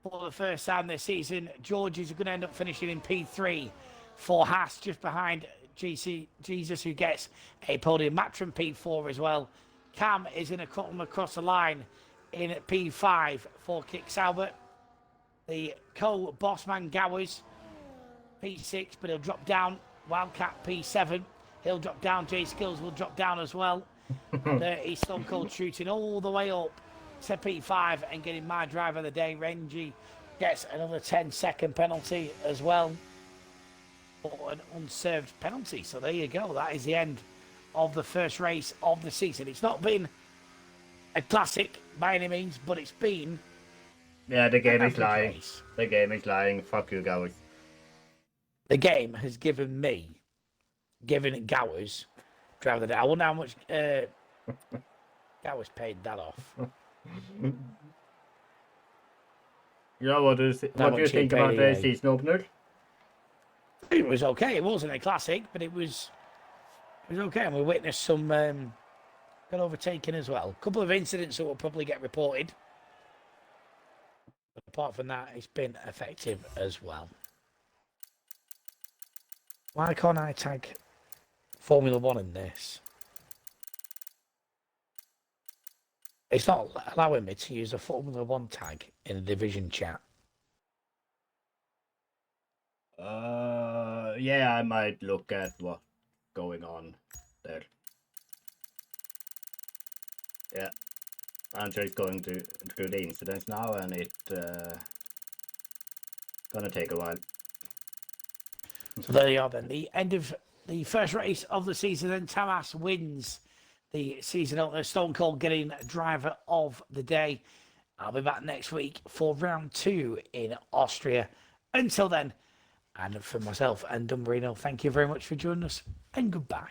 for the first time this season. George is going to end up finishing in P3 for Haas, just behind Jesus, who gets a podium match from P4 as well. Cam is going to cut him across the line in P5 for Kick Sauber. The co-bossman Gowers, P6, but he'll drop down. Wildcat P7. He'll drop down. Jay Skills will drop down as well. He's Stone Cold shooting all the way up to P5 and getting my driver of the day. Renji gets another 10-second penalty as well for an unserved penalty. So there you go. That is the end of the first race of the season. It's not been a classic by any means, but it's been... Yeah, the game is lying. Race. The game is lying. Fuck you, Gowers. The game has given Gowers driver of the day. I wonder how much Gowers paid that off. You know what do you think about the season opener? It was okay. It wasn't a classic, but it was okay. And we witnessed some got overtaken as well. A couple of incidents that will probably get reported. But apart from that, it's been effective as well. Why can't I tag Formula 1 in this? It's not allowing me to use a Formula 1 tag in the division chat. Yeah, I might look at what's going on there. Yeah, I'm just going through the incidents now, and it's gonna take a while. So there you are then. The end of the first race of the season, then Tamas wins the season opener. Stone Cold getting driver of the day. I'll be back next week for round 2 in Austria. Until then, and for myself and Dumberoni, thank you very much for joining us, and goodbye.